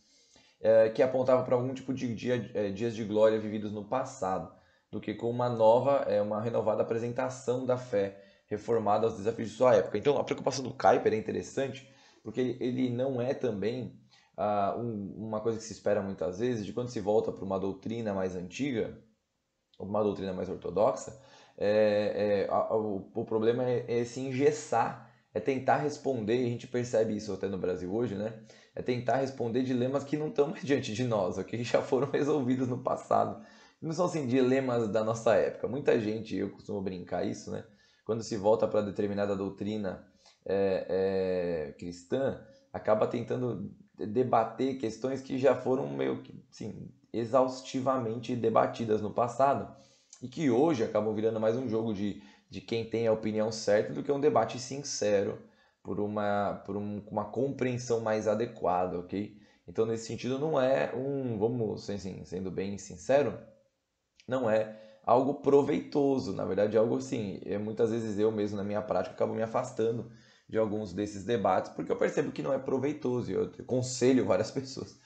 A: que apontava para algum tipo de dias de glória vividos no passado, do que com uma renovada apresentação da fé reformada aos desafios de sua época. Então, a preocupação do Kuyper é interessante, porque ele não é também uma coisa que se espera muitas vezes, de quando se volta para uma doutrina mais antiga, uma doutrina mais ortodoxa, o problema é se engessar, é tentar responder, e a gente percebe isso até no Brasil hoje, né? É tentar responder dilemas que não estão mais diante de nós, ok? Que já foram resolvidos no passado. Não são assim dilemas da nossa época. Muita gente, eu costumo brincar isso, né? Quando se volta para determinada doutrina cristã, acaba tentando debater questões que já foram meio que, sim, exaustivamente debatidas no passado e que hoje acabam virando mais um jogo de quem tem a opinião certa do que um debate sincero por uma compreensão mais adequada, ok? Então, nesse sentido, não é vamos, assim, sendo bem sincero, não é algo proveitoso. Na verdade, é algo assim, muitas vezes eu mesmo na minha prática acabo me afastando de alguns desses debates porque eu percebo que não é proveitoso e eu aconselho várias pessoas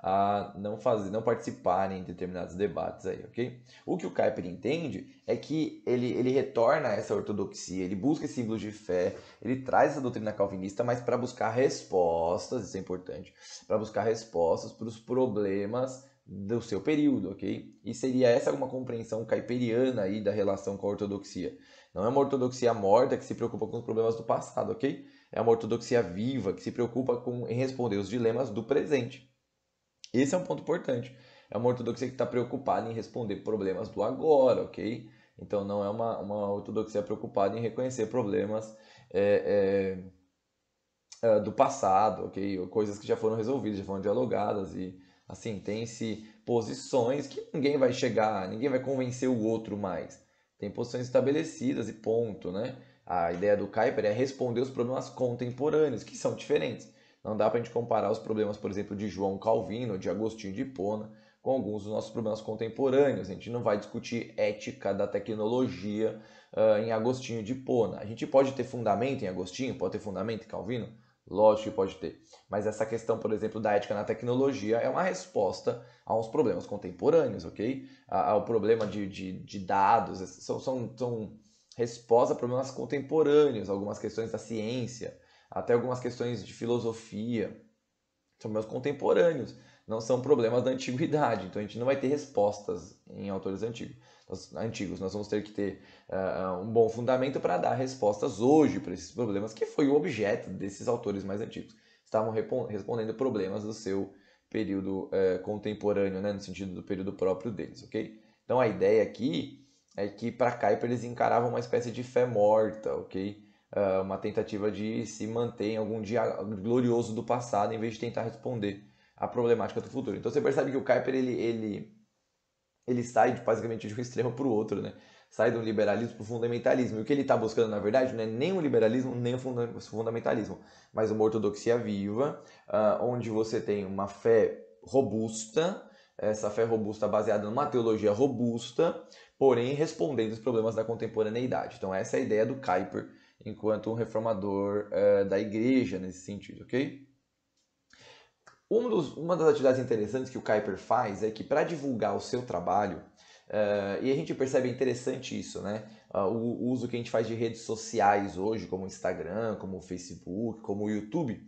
A: a não participarem em determinados debates aí, ok? O que o Kuyper entende é que ele retorna a essa ortodoxia, ele busca símbolos de fé, ele traz essa doutrina calvinista, mas para buscar respostas, isso é importante, para buscar respostas para os problemas do seu período, ok? E seria essa uma compreensão kuyperiana aí da relação com a ortodoxia. Não é uma ortodoxia morta que se preocupa com os problemas do passado, ok? É uma ortodoxia viva que se preocupa em responder os dilemas do presente. Esse é um ponto importante. É uma ortodoxia que está preocupada em responder problemas do agora, ok? Então não é uma ortodoxia preocupada em reconhecer problemas do passado, ok? Coisas que já foram resolvidas, já foram dialogadas e assim, tem-se posições que ninguém vai chegar, ninguém vai convencer o outro mais. Tem posições estabelecidas e ponto, né? A ideia do Kuyper é responder os problemas contemporâneos, que são diferentes. Não dá para a gente comparar os problemas, por exemplo, de João Calvino, de Agostinho de Hipona, com alguns dos nossos problemas contemporâneos. A gente não vai discutir ética da tecnologia em Agostinho de Hipona. A gente pode ter fundamento em Agostinho, pode ter fundamento em Calvino? Lógico que pode ter. Mas essa questão, por exemplo, da ética na tecnologia é uma resposta a uns problemas contemporâneos, ok? Ao problema de dados, são respostas a problemas contemporâneos, algumas questões da ciência, até algumas questões de filosofia, são problemas contemporâneos, não são problemas da antiguidade. Então a gente não vai ter respostas em autores antigos. Nós vamos ter que ter um bom fundamento para dar respostas hoje para esses problemas, que foi o objeto desses autores mais antigos. Estavam respondendo problemas do seu período contemporâneo, né, no sentido do período próprio deles, ok? Então a ideia aqui é que para Kuyper eles encaravam uma espécie de fé morta, ok? Uma tentativa de se manter em algum dia glorioso do passado em vez de tentar responder à problemática do futuro. Então você percebe que o Kuyper ele sai basicamente de um extremo para o outro, né? Sai do liberalismo para o fundamentalismo. E o que ele está buscando, na verdade, não é nem o liberalismo, nem o fundamentalismo, mas uma ortodoxia viva, onde você tem uma fé robusta, essa fé robusta baseada numa teologia robusta, porém respondendo os problemas da contemporaneidade. Então essa é a ideia do Kuyper enquanto um reformador da igreja nesse sentido, ok? Uma das atividades interessantes que o Kuyper faz é que para divulgar o seu trabalho, e a gente percebe interessante isso, né? O uso que a gente faz de redes sociais hoje, como o Instagram, como o Facebook, como o YouTube,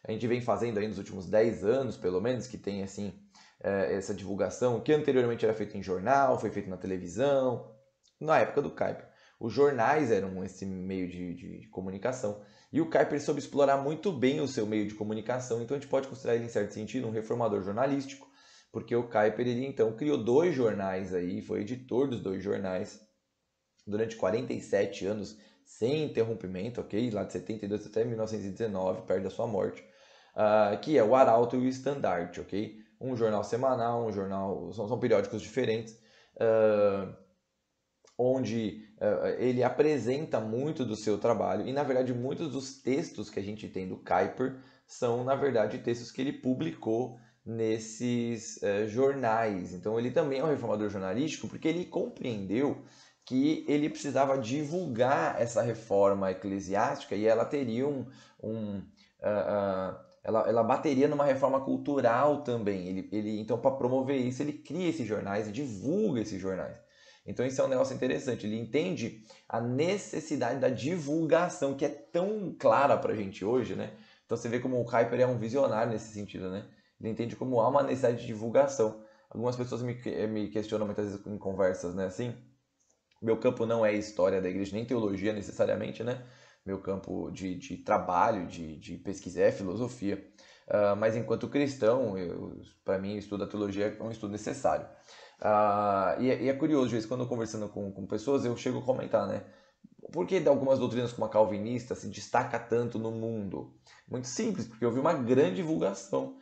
A: a gente vem fazendo aí nos últimos 10 anos, pelo menos, que tem assim essa divulgação, que anteriormente era feito em jornal, foi feito na televisão, na época do Kuyper. Os jornais eram esse meio de comunicação. E o Kuyper soube explorar muito bem o seu meio de comunicação, então a gente pode considerar ele, em certo sentido, um reformador jornalístico, porque o Kuyper, ele então criou 2 jornais aí, foi editor dos 2 jornais durante 47 anos, sem interrompimento, ok? Lá de 72 até 1919, perto da sua morte, que é o Arauto e o Estandarte, ok? Um jornal semanal, um jornal, são periódicos diferentes, onde ele apresenta muito do seu trabalho e, na verdade, muitos dos textos que a gente tem do Kuyper são, na verdade, textos que ele publicou nesses jornais. Então, ele também é um reformador jornalístico porque ele compreendeu que ele precisava divulgar essa reforma eclesiástica e ela teria ela bateria numa reforma cultural também. Então, para promover isso, ele cria esses jornais e divulga esses jornais. Então isso é um negócio interessante, ele entende a necessidade da divulgação, que é tão clara pra gente hoje, né? Então você vê como o Kuyper é um visionário nesse sentido, né? Ele entende como há uma necessidade de divulgação. Algumas pessoas me questionam muitas vezes em conversas, né? Assim, meu campo não é história da igreja, nem teologia necessariamente, né? Meu campo de trabalho, de pesquisa é filosofia. Mas enquanto cristão, para mim, o estudo da teologia é um estudo necessário. E é curioso, às vezes, quando eu conversando com pessoas, eu chego a comentar, né? Por que algumas doutrinas como a calvinista se destaca tanto no mundo? Muito simples, porque houve uma grande divulgação.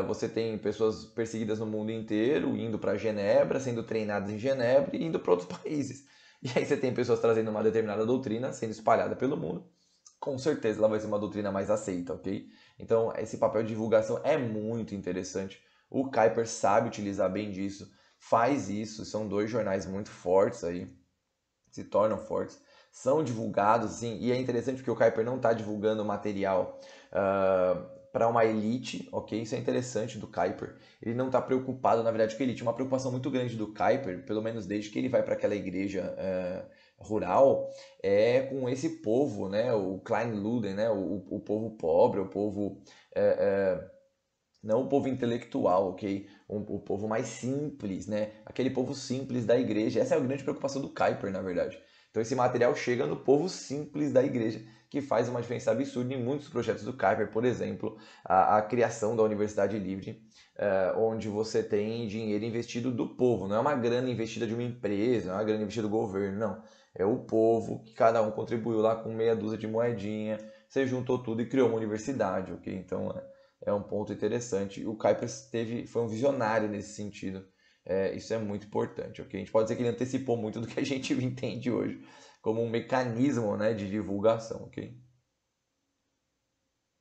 A: Você tem pessoas perseguidas no mundo inteiro, indo para Genebra, sendo treinadas em Genebra e indo para outros países. E aí você tem pessoas trazendo uma determinada doutrina, sendo espalhada pelo mundo. Com certeza ela vai ser uma doutrina mais aceita, ok? Então esse papel de divulgação é muito interessante. O Kuyper sabe utilizar bem disso, faz isso. São 2 jornais muito fortes aí, se tornam fortes, são divulgados, sim, e é interessante porque o Kuyper não está divulgando material para uma elite, ok? Isso é interessante do Kuyper. Ele não está preocupado, na verdade, com a elite. Uma preocupação muito grande do Kuyper, pelo menos desde que ele vai para aquela igreja rural, é com esse povo, né? O Kleinluden, né? O povo pobre, o povo... não o povo intelectual, ok? O povo mais simples, né? Aquele povo simples da igreja. Essa é a grande preocupação do Kuyper, na verdade. Então esse material chega no povo simples da igreja, que faz uma diferença absurda em muitos projetos do Kuyper, por exemplo, a criação da Universidade Livre, onde você tem dinheiro investido do povo. Não é uma grana investida de uma empresa, não é uma grana investida do governo, não. É o povo, que cada um contribuiu lá com meia dúzia de moedinha, você juntou tudo e criou uma universidade, ok? Então é um ponto interessante. O Kuyper foi um visionário nesse sentido. Isso é muito importante, ok? A gente pode dizer que ele antecipou muito do que a gente entende hoje como um mecanismo, né, de divulgação, ok?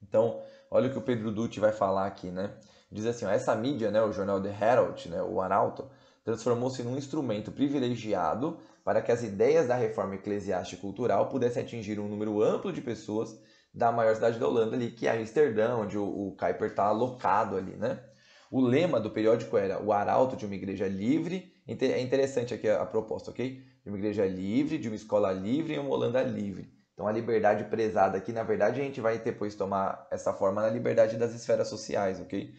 A: Então, olha o que o Pedro Dutti vai falar aqui, né? Diz assim, ó, essa mídia, né, o jornal The Herald, né, o Arauto, transformou-se num instrumento privilegiado para que as ideias da reforma eclesiástica e cultural pudessem atingir um número amplo de pessoas da maior cidade da Holanda ali, que é Amsterdã, onde o Kuyper está alocado ali, né? O lema do periódico era o arauto de uma igreja livre. É interessante aqui a proposta, ok? De uma igreja livre, de uma escola livre e uma Holanda livre. Então a liberdade prezada aqui, na verdade, a gente vai depois tomar essa forma na liberdade das esferas sociais, ok?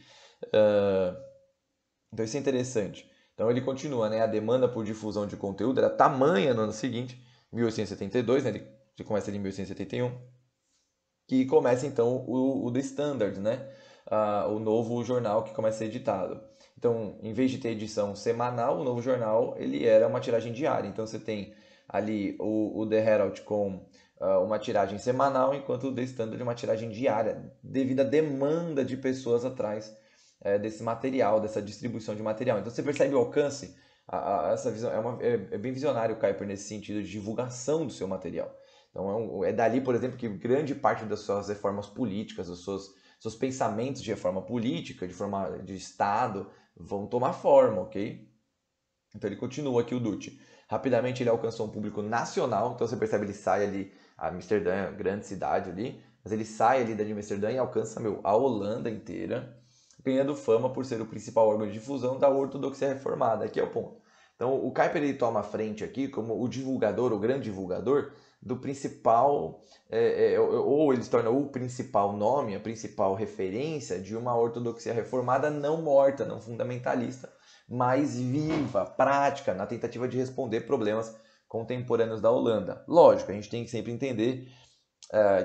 A: Então isso é interessante. Então ele continua, né? A demanda por difusão de conteúdo era tamanha no ano seguinte, 1872, né? Ele começa ali em 1871, que começa então o The Standard, né? O novo jornal que começa a ser editado. Então, em vez de ter edição semanal, o novo jornal ele era uma tiragem diária. Então você tem ali o The Herald com uma tiragem semanal, enquanto o The Standard é uma tiragem diária, devido à demanda de pessoas atrás desse material, dessa distribuição de material. Então você percebe o alcance, essa visão é bem visionário o Kuyper nesse sentido de divulgação do seu material. Então é dali, por exemplo, que grande parte das suas reformas políticas, dos seus pensamentos de reforma política, de forma de Estado, vão tomar forma, ok? Então ele continua aqui o Dutti. Rapidamente ele alcançou um público nacional, então você percebe ele sai ali, Amsterdã, grande cidade ali, mas ele sai ali da Amsterdã e alcança, a Holanda inteira, ganhando fama por ser o principal órgão de difusão da ortodoxia reformada. Aqui é o ponto. Então o Kuyper ele toma a frente aqui como o divulgador, o grande divulgador do principal, ou ele se torna o principal nome, a principal referência de uma ortodoxia reformada não morta, não fundamentalista, mais viva, prática, na tentativa de responder problemas contemporâneos da Holanda. Lógico, a gente tem que sempre entender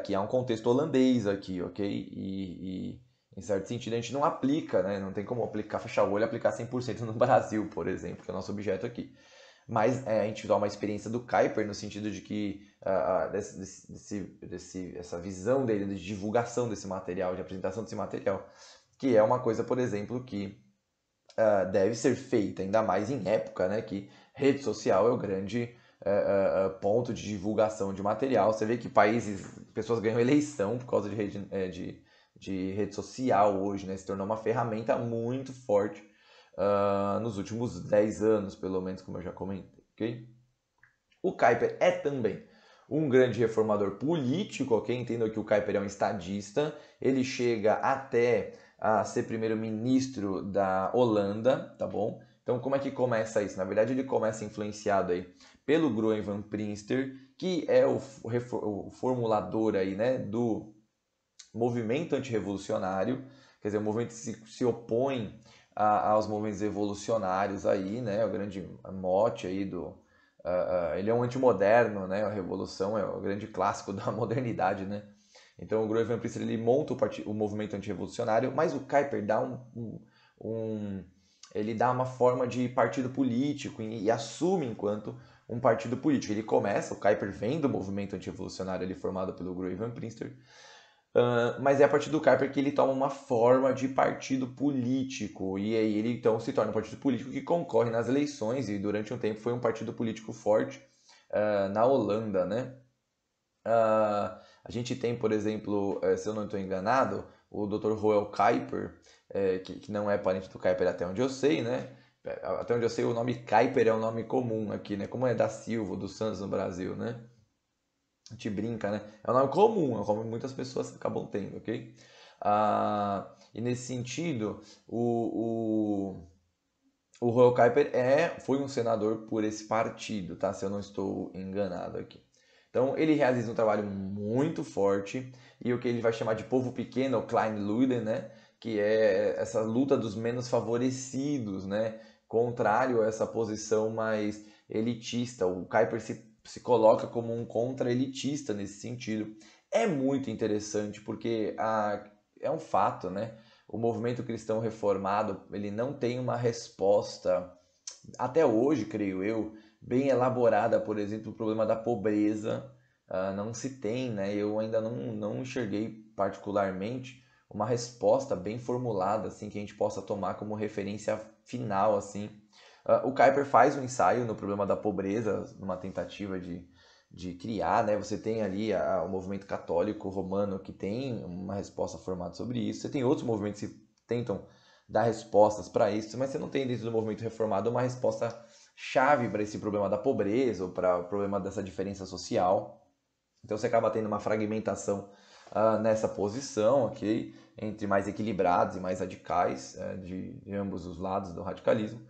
A: que há um contexto holandês aqui, ok? E em certo sentido a gente não aplica, né? Não tem como aplicar, fechar o olho e aplicar 100% no Brasil, por exemplo, que é o nosso objeto aqui. Mas a gente dá uma experiência do Kuyper no sentido de que essa visão dele de divulgação desse material, de apresentação desse material, que é uma coisa, por exemplo, que deve ser feita, ainda mais em época, né, que rede social é o grande ponto de divulgação de material. Você vê que pessoas ganham eleição por causa de rede social hoje, né, se tornou uma ferramenta muito forte nos últimos 10 anos, pelo menos, como eu já comentei, ok? O Kuyper é também um grande reformador político, ok? Entendo que o Kuyper é um estadista, ele chega até a ser primeiro-ministro da Holanda, tá bom? Então, como é que começa isso? Na verdade, ele começa influenciado aí pelo Groen van Prinster, que é o formulador aí, né, do movimento antirrevolucionário, quer dizer, o movimento que se opõe aos movimentos evolucionários aí, né, o grande mote aí ele é um antimoderno, né, a revolução é o grande clássico da modernidade, né. Então o Groen van Prinster ele monta o movimento antirrevolucionário, mas o Kuyper dá ele dá uma forma de partido político e assume enquanto um partido político. Ele começa, o Kuyper vem do movimento antirrevolucionário ali formado pelo Groen van Prinster, mas é a partir do Kuyper que ele toma uma forma de partido político. E aí ele então se torna um partido político que concorre nas eleições e durante um tempo foi um partido político forte na Holanda, né? A gente tem, por exemplo, se eu não estou enganado, o Dr. Roel Kuyper, que não é parente do Kuyper até onde eu sei, né? Até onde eu sei, o nome Kuyper é um nome comum aqui, né? Como é da Silva, dos Santos no Brasil, né? A gente brinca, né? É um nome comum, é um nome que muitas pessoas acabam tendo, ok? E nesse sentido, o Royal Kuiper foi um senador por esse partido, tá? Se eu não estou enganado aqui. Então ele realiza um trabalho muito forte e o que ele vai chamar de povo pequeno, o Kleinluden, né? Que é essa luta dos menos favorecidos, né? Contrário a essa posição mais elitista. O Kuiper se coloca como um contra-elitista nesse sentido. É muito interessante porque é um fato, né? O movimento cristão reformado ele não tem uma resposta, até hoje, creio eu, bem elaborada, por exemplo, o problema da pobreza. Não se tem, né? Eu ainda não enxerguei particularmente uma resposta bem formulada, assim, que a gente possa tomar como referência final, assim. O Kuiper faz um ensaio no problema da pobreza, numa tentativa de criar, né? Você tem ali o movimento católico romano que tem uma resposta formada sobre isso. Você tem outros movimentos que tentam dar respostas para isso, mas você não tem dentro do movimento reformado uma resposta chave para esse problema da pobreza ou para o problema dessa diferença social. Então você acaba tendo uma fragmentação nessa posição, ok? Entre mais equilibrados e mais radicais de ambos os lados do radicalismo.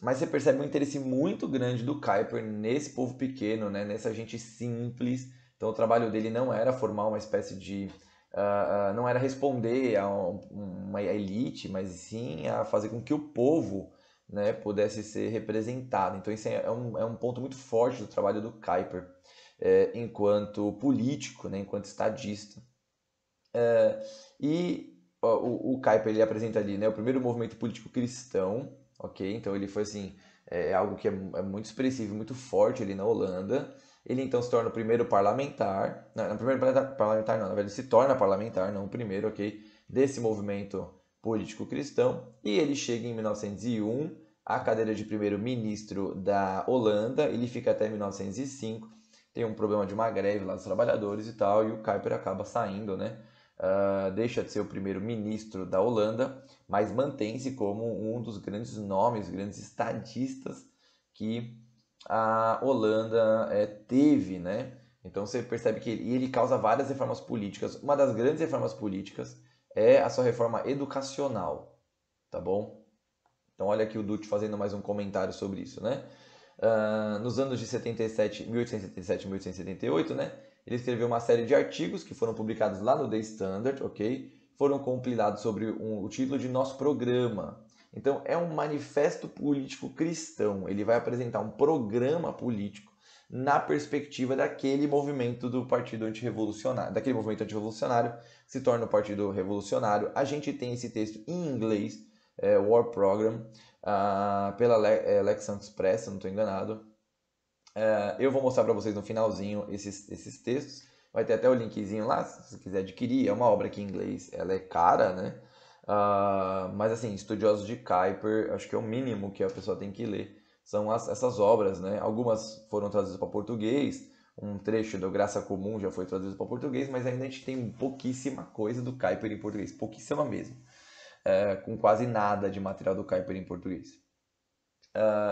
A: Mas você percebe um interesse muito grande do Kuiper nesse povo pequeno, né? Nessa gente simples. Então o trabalho dele não era formar uma espécie de... não era responder a uma elite, mas sim a fazer com que o povo, né, pudesse ser representado. Então isso é um ponto muito forte do trabalho do Kuiper, enquanto político, né, enquanto estadista. E o Kuiper ele apresenta ali, né, o primeiro movimento político cristão, ok? Então ele foi assim, algo que é muito expressivo, muito forte ali na Holanda. Ele então se torna o primeiro parlamentar, não, primeiro parlamentar não, na verdade ele se torna parlamentar, não o primeiro, ok? Desse movimento político cristão. E ele chega em 1901 à cadeira de primeiro-ministro da Holanda, ele fica até 1905. Tem um problema de uma greve lá dos trabalhadores e tal, e o Kuiper acaba saindo, né? Deixa de ser o primeiro-ministro da Holanda, mas mantém-se como um dos grandes nomes, grandes estadistas que a Holanda teve, né? Então você percebe que ele causa várias reformas políticas. Uma das grandes reformas políticas é a sua reforma educacional, tá bom? Então olha aqui o Dutti fazendo mais um comentário sobre isso, né? Nos anos de 1877 e 1878, né? Ele escreveu uma série de artigos que foram publicados lá no The Standard, ok? Foram compilados sobre o título de Nosso Programa. Então, é um manifesto político cristão. Ele vai apresentar um programa político na perspectiva daquele movimento do Partido Antirrevolucionário, daquele movimento antirrevolucionário que se torna o Partido Revolucionário. A gente tem esse texto em inglês, War Program, pela Lexan Express, se não estou enganado. Eu vou mostrar para vocês no finalzinho esses textos. Vai ter até o linkzinho lá, se você quiser adquirir. É uma obra que em inglês ela é cara, né? Mas assim, estudiosos de Kuiper, acho que é o mínimo que a pessoa tem que ler. São essas obras, né? Algumas foram traduzidas para português. Um trecho do Graça Comum já foi traduzido para português, mas ainda a gente tem pouquíssima coisa do Kuiper em português. Pouquíssima mesmo. Com quase nada de material do Kuiper em português.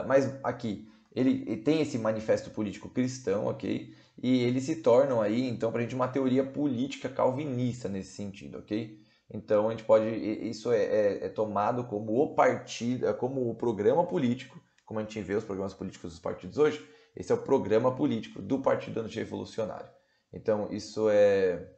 A: Mas aqui, ele tem esse manifesto político cristão, ok? E eles se tornam aí, então, para a gente uma teoria política calvinista nesse sentido, ok? Então a gente pode, isso é tomado como o partido, como o programa político, como a gente vê os programas políticos dos partidos hoje, esse é o programa político do Partido Antirrevolucionário. Então isso é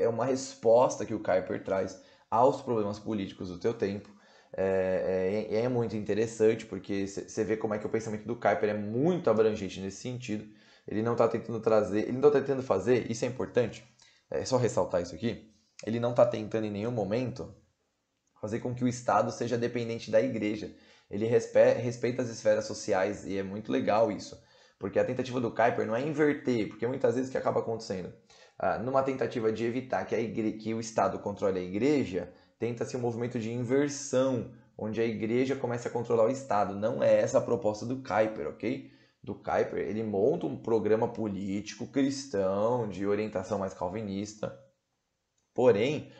A: uma resposta que o Kuiper traz aos problemas políticos do teu tempo. É muito interessante porque você vê como é que o pensamento do Kuiper é muito abrangente nesse sentido. Ele não está tentando trazer, ele não está tentando fazer, isso é importante, é só ressaltar isso aqui, ele não está tentando em nenhum momento fazer com que o Estado seja dependente da igreja. Ele respeita as esferas sociais e é muito legal isso. Porque a tentativa do Kuiper não é inverter, porque muitas vezes o que acaba acontecendo? Numa tentativa de evitar que o Estado controle a igreja, tenta-se um movimento de inversão, onde a igreja começa a controlar o Estado. Não é essa a proposta do Kuiper, ok? Do Kuiper, ele monta um programa político cristão, de orientação mais calvinista, porém,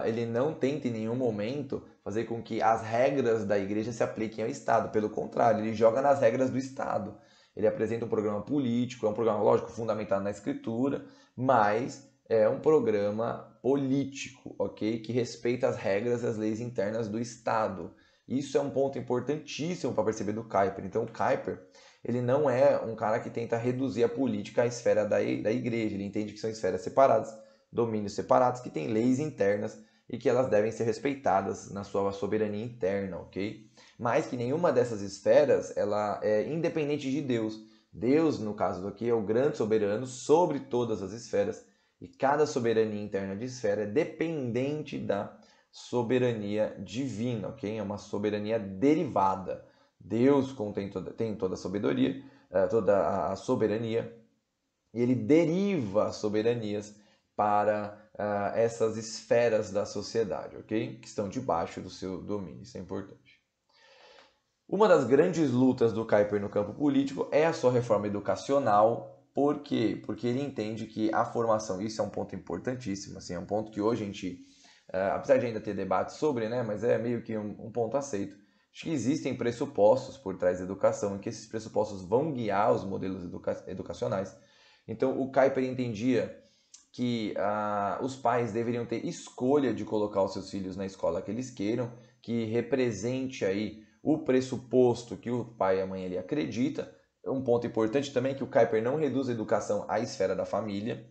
A: ele não tenta em nenhum momento fazer com que as regras da igreja se apliquem ao Estado. Pelo contrário, ele joga nas regras do Estado. Ele apresenta um programa político, é um programa, lógico, fundamentado na Escritura, mas é um programa político, ok? Que respeita as regras e as leis internas do Estado. Isso é um ponto importantíssimo para perceber do Kuyper. Então, o Kuyper, ele não é um cara que tenta reduzir a política à esfera da igreja. Ele entende que são esferas separadas, domínios separados, que têm leis internas e que elas devem ser respeitadas na sua soberania interna, ok? Mas que nenhuma dessas esferas ela é independente de Deus. Deus, no caso aqui, é o grande soberano sobre todas as esferas e cada soberania interna de esfera é dependente da soberania divina, ok? É uma soberania derivada. Deus tem toda a sabedoria, toda a soberania, e ele deriva as soberanias para essas esferas da sociedade, ok? Que estão debaixo do seu domínio. Isso é importante. Uma das grandes lutas do Kuyper no campo político é a sua reforma educacional. Por quê? Porque ele entende que a formação, isso é um ponto importantíssimo, assim, é um ponto que hoje a gente, apesar de ainda ter debate sobre, né, mas é meio que um ponto aceito. Acho que existem pressupostos por trás da educação e que esses pressupostos vão guiar os modelos educacionais. Então, o Kuyper entendia que os pais deveriam ter escolha de colocar os seus filhos na escola que eles queiram, que represente aí o pressuposto que o pai e a mãe ali acredita. Um ponto importante também é que o Kuyper não reduz a educação à esfera da família.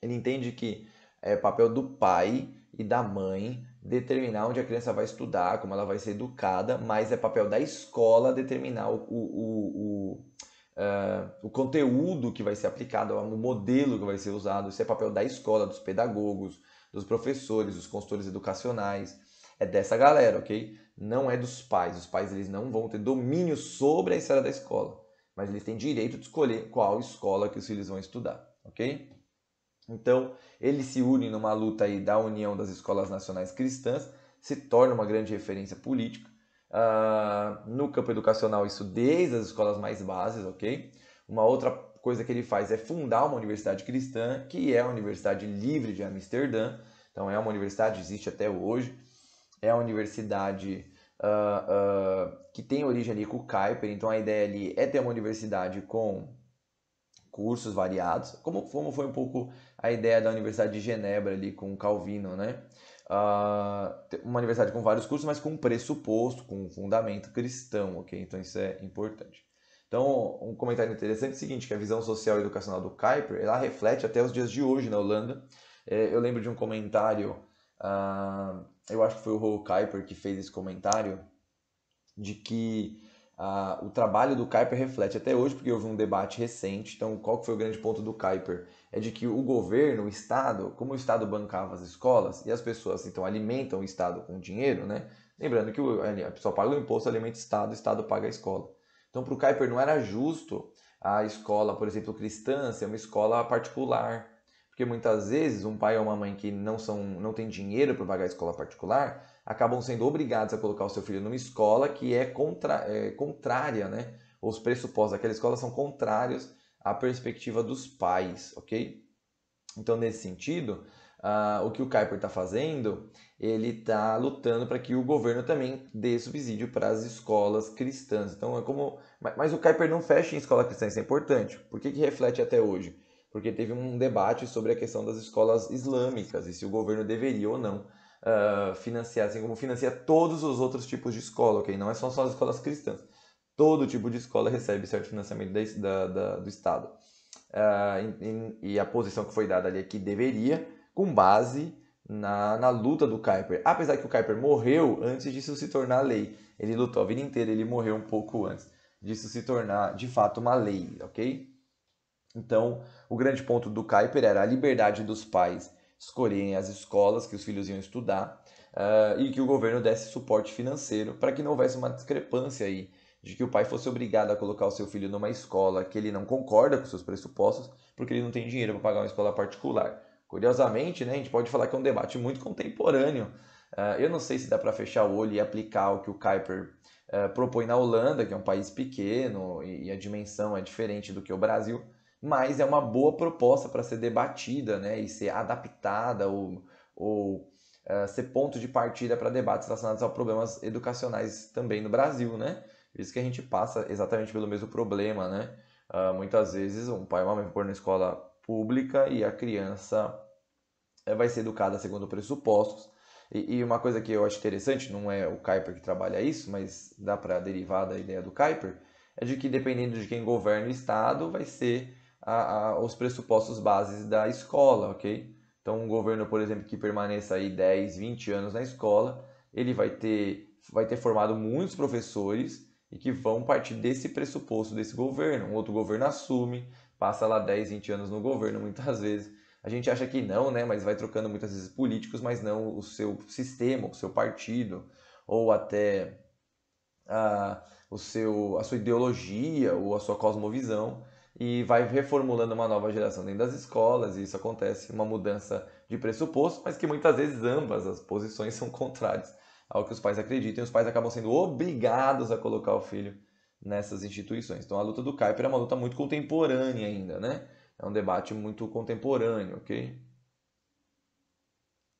A: Ele entende que é papel do pai e da mãe determinar onde a criança vai estudar, como ela vai ser educada, mas é papel da escola determinar o conteúdo que vai ser aplicado, o modelo que vai ser usado. Isso é papel da escola, dos pedagogos, dos professores, dos consultores educacionais. É dessa galera, ok? Não é dos pais. Os pais eles não vão ter domínio sobre a esfera da escola, mas eles têm direito de escolher qual escola que os filhos vão estudar, ok? Então, ele se une numa luta aí da união das escolas nacionais cristãs, se torna uma grande referência política. No campo educacional, isso desde as escolas mais básicas, ok? Uma outra coisa que ele faz é fundar uma universidade cristã, que é a Universidade Livre de Amsterdã. Então, é uma universidade, existe até hoje. É a universidade que tem origem ali com o Kuyper. Então, a ideia ali é ter uma universidade com cursos variados, como foi um pouco a ideia da Universidade de Genebra ali com Calvino, né? Uma universidade com vários cursos, mas com um pressuposto, com um fundamento cristão, ok? Então isso é importante. Então, um comentário interessante é o seguinte, que a visão social e educacional do Kuyper, ela reflete até os dias de hoje na Holanda. Eu lembro de um comentário, eu acho que foi o Ro Kuyper que fez esse comentário, de que o trabalho do Kuyper reflete até hoje, porque houve um debate recente. Então, qual que foi o grande ponto do Kuyper? É de que o governo, o Estado, como o Estado bancava as escolas e as pessoas então alimentam o Estado com dinheiro, né? Lembrando que a pessoa paga o imposto, alimenta o Estado paga a escola. Então, para o Kuyper não era justo a escola, por exemplo, cristã, ser uma escola particular. Porque muitas vezes um pai ou uma mãe que não tem dinheiro para pagar a escola particular acabam sendo obrigados a colocar o seu filho numa escola que é contrária, né? Os pressupostos daquela escola são contrários à perspectiva dos pais, ok? Então, nesse sentido, o que o Kuyper está fazendo, ele está lutando para que o governo também dê subsídio para as escolas cristãs. Então, mas o Kuyper não fecha em escola cristã, isso é importante. Por que reflete até hoje? Porque teve um debate sobre a questão das escolas islâmicas e se o governo deveria ou não financiar, assim como financia todos os outros tipos de escola, ok? Não é só as escolas cristãs. Todo tipo de escola recebe certo financiamento do Estado. E a posição que foi dada ali é que deveria, com base na luta do Kuyper. Apesar que o Kuyper morreu antes disso se tornar lei. Ele lutou a vida inteira, ele morreu um pouco antes disso se tornar de fato uma lei, ok? Então, o grande ponto do Kuyper era a liberdade dos pais escolherem as escolas que os filhos iam estudar e que o governo desse suporte financeiro para que não houvesse uma discrepância aí de que o pai fosse obrigado a colocar o seu filho numa escola que ele não concorda com seus pressupostos porque ele não tem dinheiro para pagar uma escola particular. Curiosamente, né, a gente pode falar que é um debate muito contemporâneo. Eu não sei se dá para fechar o olho e aplicar o que o Kuyper propõe na Holanda, que é um país pequeno e a dimensão é diferente do que o Brasil, mas é uma boa proposta para ser debatida, né, e ser adaptada ou ser ponto de partida para debates relacionados a problemas educacionais também no Brasil, né? Por isso que a gente passa exatamente pelo mesmo problema, né? Muitas vezes um pai e uma mãe pôr na escola pública e a criança vai ser educada segundo pressupostos. E uma coisa que eu acho interessante, não é o Kuiper que trabalha isso, mas dá para derivar da ideia do Kuiper, é de que dependendo de quem governa o Estado, vai ser os pressupostos bases da escola, ok? Então, um governo, por exemplo, que permaneça aí 10, 20 anos na escola, ele vai ter formado muitos professores e que vão partir desse pressuposto desse governo. Um outro governo assume, passa lá 10, 20 anos no governo, muitas vezes. A gente acha que não, né? Mas vai trocando muitas vezes políticos, mas não o seu sistema, o seu partido, ou até a sua ideologia ou a sua cosmovisão, e vai reformulando uma nova geração dentro das escolas, e isso acontece, uma mudança de pressuposto, mas que muitas vezes ambas as posições são contrárias ao que os pais acreditam, e os pais acabam sendo obrigados a colocar o filho nessas instituições. Então a luta do Kuiper é uma luta muito contemporânea ainda, né? É um debate muito contemporâneo, ok?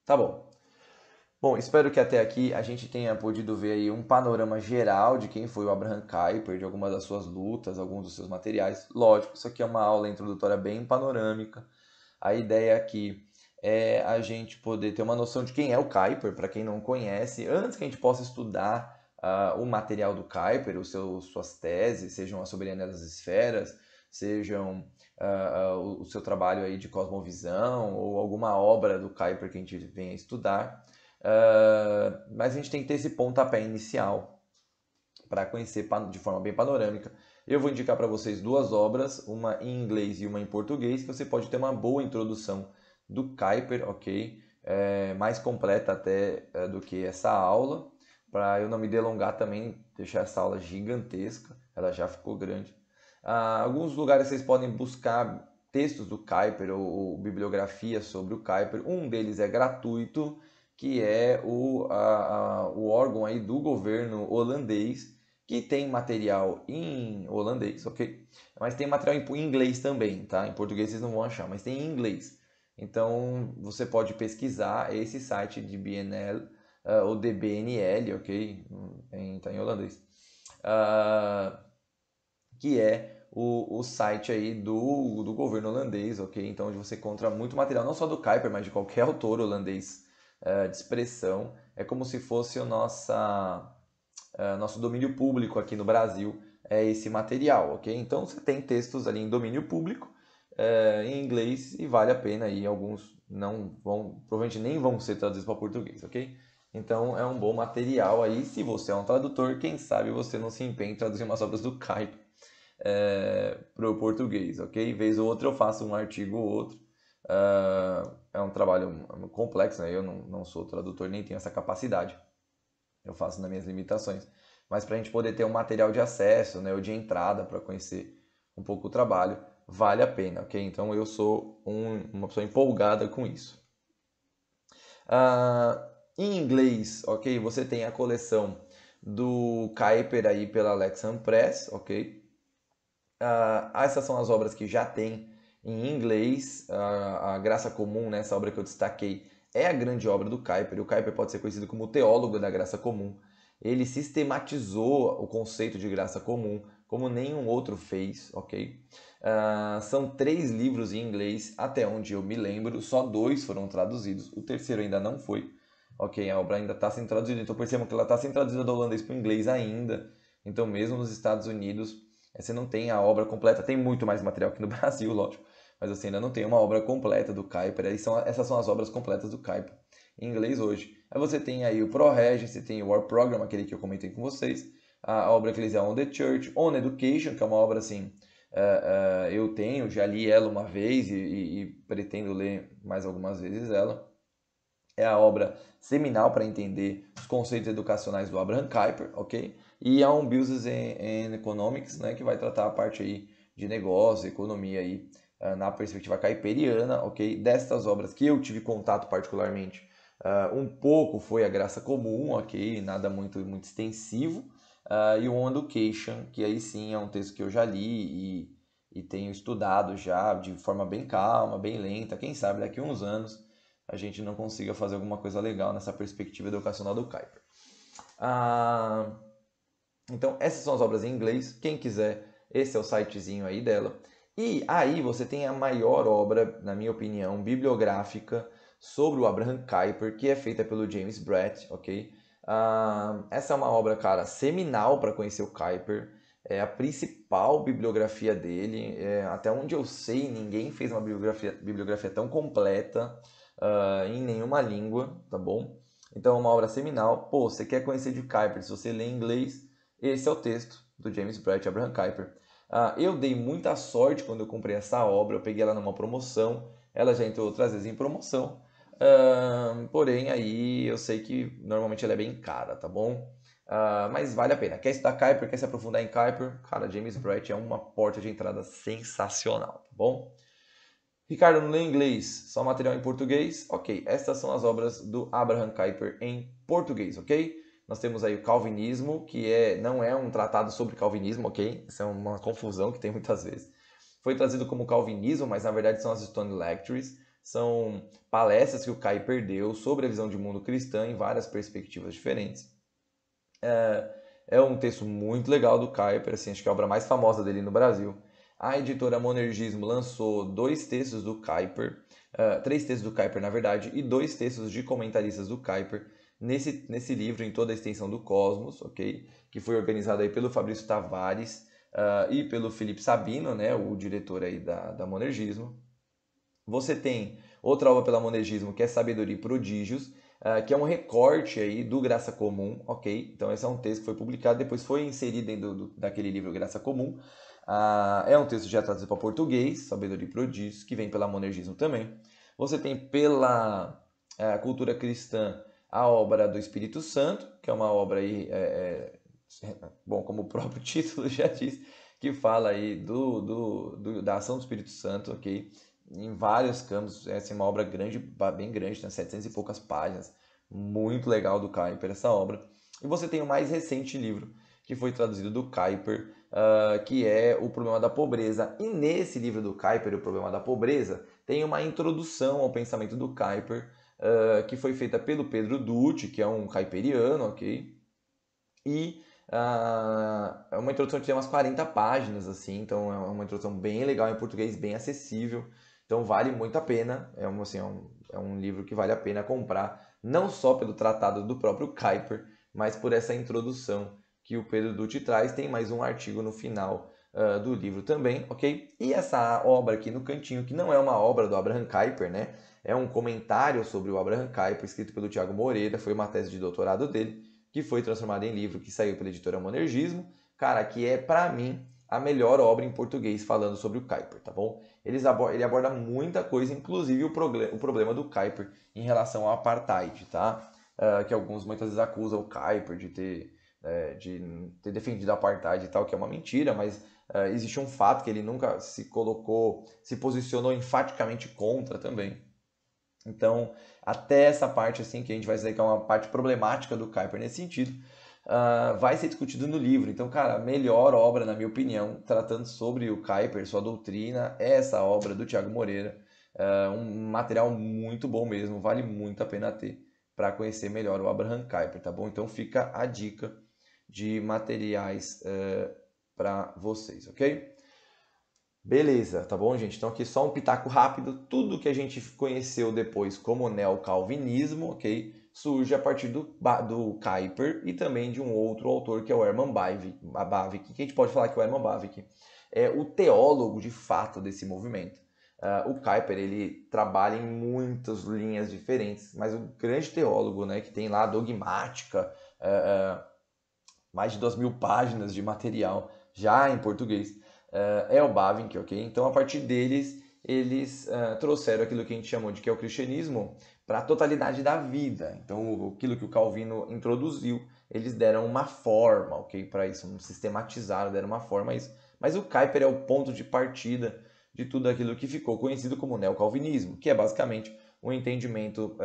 A: Tá bom. Bom, espero que até aqui a gente tenha podido ver aí um panorama geral de quem foi o Abraham Kuyper, de algumas das suas lutas, alguns dos seus materiais. Lógico, isso aqui é uma aula introdutória bem panorâmica. A ideia aqui é a gente poder ter uma noção de quem é o Kuyper, para quem não conhece, antes que a gente possa estudar o material do Kuyper, suas teses, sejam a soberania das esferas, sejam o seu trabalho aí de cosmovisão ou alguma obra do Kuyper que a gente venha estudar. Mas a gente tem que ter esse pontapé inicial para conhecer de forma bem panorâmica. Eu vou indicar para vocês duas obras, uma em inglês e uma em português, que você pode ter uma boa introdução do Kuyper, ok? Mais completa até do que essa aula, para eu não me delongar também, deixar essa aula gigantesca, ela já ficou grande. Alguns lugares vocês podem buscar textos do Kuyper ou bibliografia sobre o Kuyper, um deles é gratuito, que é o órgão aí do governo holandês, que tem material em holandês, ok? Mas tem material em inglês também, tá? Em português vocês não vão achar, mas tem em inglês. Então você pode pesquisar esse site de BNL, ou DBNL, ok? Tá em holandês. Que é o site aí do governo holandês, ok? Então onde você encontra muito material, não só do Kuyper, mas de qualquer autor holandês de expressão. É como se fosse o nosso domínio público aqui no Brasil, é esse material, ok? Então você tem textos ali em domínio público, em inglês, e vale a pena, e alguns não vão, provavelmente nem vão ser traduzidos para português, ok? Então é um bom material aí, se você é um tradutor, quem sabe você não se empenha em traduzir umas obras do Kuyper para o português, ok? Vez ou outra eu faço um artigo ou outro. É um trabalho complexo, né? Eu não sou tradutor, nem tenho essa capacidade. Eu faço nas minhas limitações. Mas para a gente poder ter um material de acesso, né, ou de entrada para conhecer um pouco o trabalho, vale a pena, ok? Então eu sou uma pessoa empolgada com isso. Em inglês, ok? Você tem a coleção do Kuyper aí pela Lexham Press, ok? Essas são as obras que já tem em inglês. A Graça Comum, né, essa obra que eu destaquei, é a grande obra do Kuyper. O Kuyper pode ser conhecido como o teólogo da graça comum. Ele sistematizou o conceito de graça comum como nenhum outro fez, ok? São 3 livros em inglês, até onde eu me lembro, só 2 foram traduzidos, o terceiro ainda não foi, ok? A obra ainda está sendo traduzida, então percebam que ela está sendo traduzida do holandês para o inglês ainda, então mesmo nos Estados Unidos você não tem a obra completa, tem muito mais material que no Brasil, lógico, mas você ainda não tem uma obra completa do Kuyper. Essas são as obras completas do Kuyper em inglês hoje. Aí você tem aí o ProReg, você tem o War Program, aquele que eu comentei com vocês, a obra Ecclesial on the Church, On Education, que é uma obra assim, eu tenho, já li ela uma vez e pretendo ler mais algumas vezes ela. É a obra seminal para entender os conceitos educacionais do Abraham Kuyper, ok? E há um Business and Economics, né, que vai tratar a parte aí de negócio, economia aí, na perspectiva kuiperiana, ok? Destas obras que eu tive contato particularmente, um pouco foi a Graça Comum, ok? Nada muito extensivo, e o On Education, que aí sim é um texto que eu já li e tenho estudado já de forma bem calma, bem lenta. Quem sabe daqui a uns anos a gente não consiga fazer alguma coisa legal nessa perspectiva educacional do Kuyper. Então, essas são as obras em inglês. Quem quiser, esse é o sitezinho aí dela. E aí você tem a maior obra, na minha opinião, bibliográfica sobre o Abraham Kuyper, que é feita pelo James Bratt, ok? Essa é uma obra, cara, seminal para conhecer o Kuyper. É a principal bibliografia dele. Até onde eu sei, ninguém fez uma bibliografia tão completa em nenhuma língua, tá bom? Então é uma obra seminal. Pô, você quer conhecer de Kuyper, se você lê em inglês, esse é o texto do James Bratt, Abraham Kuyper. Eu dei muita sorte quando eu comprei essa obra, eu peguei ela numa promoção, ela já entrou outras vezes em promoção, porém aí eu sei que normalmente ela é bem cara, tá bom? Mas vale a pena. Quer estudar Kuyper, quer se aprofundar em Kuyper? Cara, James Bratt é uma porta de entrada sensacional, tá bom? Ricardo, não lê inglês, só material em português? Ok, estas são as obras do Abraham Kuyper em português, ok? Nós temos aí o Calvinismo, que não é um tratado sobre calvinismo, ok? Isso é uma confusão que tem muitas vezes. Foi trazido como Calvinismo, mas na verdade são as Stone Lectures. São palestras que o Kuyper deu sobre a visão de mundo cristã em várias perspectivas diferentes. É um texto muito legal do Kuyper, assim, acho que é a obra mais famosa dele no Brasil. A editora Monergismo lançou dois textos do Kuyper, três textos do Kuyper, na verdade, e dois textos de comentaristas do Kuyper nesse livro, em toda a extensão do Cosmos, ok? Que foi organizado aí pelo Fabrício Tavares e pelo Felipe Sabino, né, o diretor aí da Monergismo. Você tem outra obra pela Monergismo, que é Sabedoria e Prodígios, que é um recorte aí do Graça Comum, ok? Então esse é um texto que foi publicado, depois foi inserido dentro daquele livro Graça Comum. É um texto já traduzido para português, Sabedoria e Prodígios, que vem pela Monergismo também. Você tem pela cultura cristã a obra do Espírito Santo, que é uma obra aí, bom, como o próprio título já diz, que fala aí da ação do Espírito Santo, ok? Em vários campos, essa é uma obra grande, bem grande, tem 700 e poucas páginas, muito legal do Kuyper essa obra. E você tem o mais recente livro, que foi traduzido do Kuyper, que é O Problema da Pobreza. E nesse livro do Kuyper, O Problema da Pobreza, tem uma introdução ao pensamento do Kuyper, que foi feita pelo Pedro Dutti, que é um kuyperiano, ok? E é uma introdução que tem umas 40 páginas, assim, então é uma introdução bem legal em português, bem acessível. Então vale muito a pena, é um livro que vale a pena comprar, não só pelo tratado do próprio Kuyper, mas por essa introdução que o Pedro Dutti traz. Tem mais um artigo no final do livro também, ok? E essa obra aqui no cantinho, que não é uma obra do Abraham Kuyper, né? É um comentário sobre o Abraham Kuyper, escrito pelo Tiago Moreira, foi uma tese de doutorado dele, que foi transformada em livro, que saiu pela editora Monergismo, cara, que é, para mim, a melhor obra em português falando sobre o Kuyper, tá bom? Ele aborda muita coisa, inclusive o problema do Kuyper em relação ao apartheid, tá? Que alguns muitas vezes acusam o Kuyper de ter defendido o apartheid e tal, que é uma mentira, mas existe um fato que ele nunca se posicionou enfaticamente contra também. Então, até essa parte assim que a gente vai dizer que é uma parte problemática do Kuyper nesse sentido, vai ser discutido no livro. Então, cara, a melhor obra, na minha opinião, tratando sobre o Kuyper, sua doutrina, é essa obra do Tiago Moreira. Um material muito bom mesmo, vale muito a pena ter para conhecer melhor o Abraham Kuyper, tá bom? Então fica a dica de materiais para vocês, ok? Beleza, tá bom, gente? Então aqui só um pitaco rápido. Tudo que a gente conheceu depois como neocalvinismo, ok? Surge a partir do Kuyper e também de um outro autor que é o Herman Bavinck. Que a gente pode falar que o Herman Bavinck é o teólogo de fato desse movimento. O Kuyper, ele trabalha em muitas linhas diferentes, mas o grande teólogo, né, que tem lá dogmática, mais de 2.000 páginas de material já em português, é o Bavinck, ok? Então, a partir deles, eles trouxeram aquilo que a gente chamou de que é o cristianismo para a totalidade da vida. Então, aquilo que o Calvino introduziu, eles deram uma forma, ok? Para isso, não sistematizaram, deram uma forma a isso. Mas o Kuyper é o ponto de partida de tudo aquilo que ficou conhecido como neocalvinismo, que é basicamente o entendimento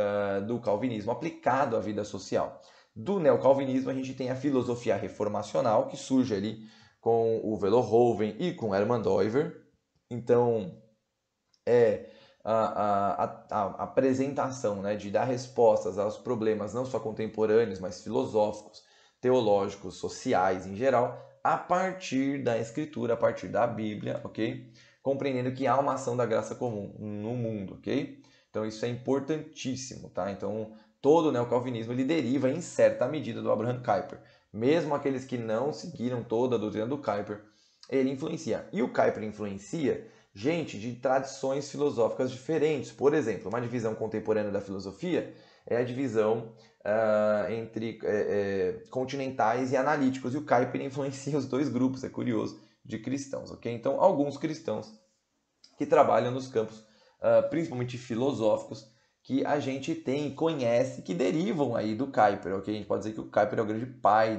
A: do calvinismo aplicado à vida social. Do neocalvinismo, a gente tem a filosofia reformacional, que surge ali com o Velohoven e com Hermann Doiver. Então, é a apresentação, né, de dar respostas aos problemas não só contemporâneos, mas filosóficos, teológicos, sociais em geral, a partir da Escritura, a partir da Bíblia, ok? Compreendendo que há uma ação da graça comum no mundo, ok? Então isso é importantíssimo, tá? Então todo o neocalvinismo ele deriva em certa medida do Abraham Kuyper. Mesmo aqueles que não seguiram toda a doutrina do Kuyper, ele influencia. E o Kuyper influencia gente de tradições filosóficas diferentes. Por exemplo, uma divisão contemporânea da filosofia é a divisão entre continentais e analíticos. E o Kuyper influencia os dois grupos, é curioso, de cristãos. Okay? Então, alguns cristãos que trabalham nos campos, principalmente filosóficos, que a gente tem e conhece, que derivam aí do Kuyper. Okay? A gente pode dizer que o Kuyper é o grande pai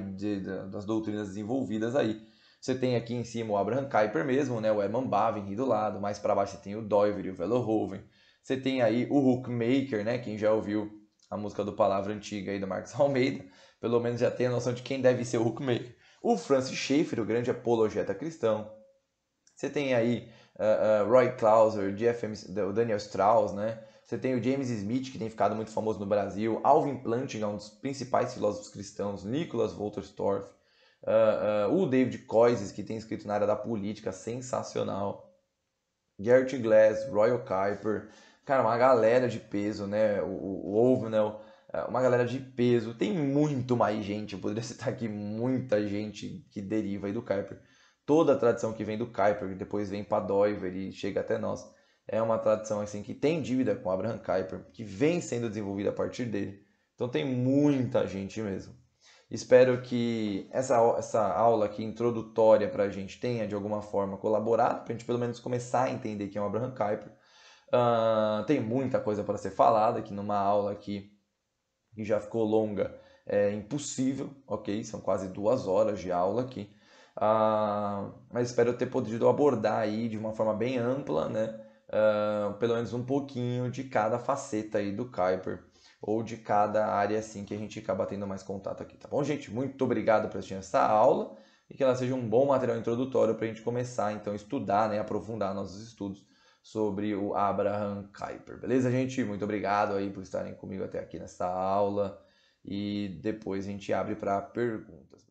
A: das doutrinas desenvolvidas aí. Você tem aqui em cima o Abraham Kuyper mesmo, né? O Hermann Bavinck do lado. Mais para baixo você tem o Doiver e o Velohoven. Você tem aí o Hookmaker, né? Quem já ouviu a música do Palavra Antiga aí do Marcos Almeida, pelo menos já tem a noção de quem deve ser o Hookmaker. O Francis Schaeffer, o grande apologeta cristão. Você tem aí Roy Clauser, o Daniel Strauss, né? Você tem o James Smith, que tem ficado muito famoso no Brasil, Alvin Plantinga, um dos principais filósofos cristãos, Nicholas Wolterstorff, o David Koyzis, que tem escrito na área da política, sensacional, Gert Glass, Royal Kuiper, cara, uma galera de peso, né? O Ovenel, uma galera de peso. Tem muito mais gente, eu poderia citar aqui muita gente que deriva aí do Kuiper. Toda a tradição que vem do Kuiper, que depois vem para Doiver e chega até nós, é uma tradição assim que tem dívida com Abraham Kuyper, que vem sendo desenvolvida a partir dele. Então tem muita gente mesmo. Espero que essa aula aqui introdutória para a gente tenha de alguma forma colaborado, para a gente pelo menos começar a entender quem é o Abraham Kuyper. Tem muita coisa para ser falada, que numa aula aqui que já ficou longa é impossível, ok? São quase 2 horas de aula aqui. Mas espero ter podido abordar aí de uma forma bem ampla, né? Pelo menos um pouquinho de cada faceta aí do Kuyper ou de cada área assim que a gente acaba tendo mais contato aqui, tá bom, gente? Muito obrigado por assistir essa aula e que ela seja um bom material introdutório para a gente começar então a estudar, né, aprofundar nossos estudos sobre o Abraham Kuyper, beleza, gente? Muito obrigado aí por estarem comigo até aqui nessa aula e depois a gente abre para perguntas.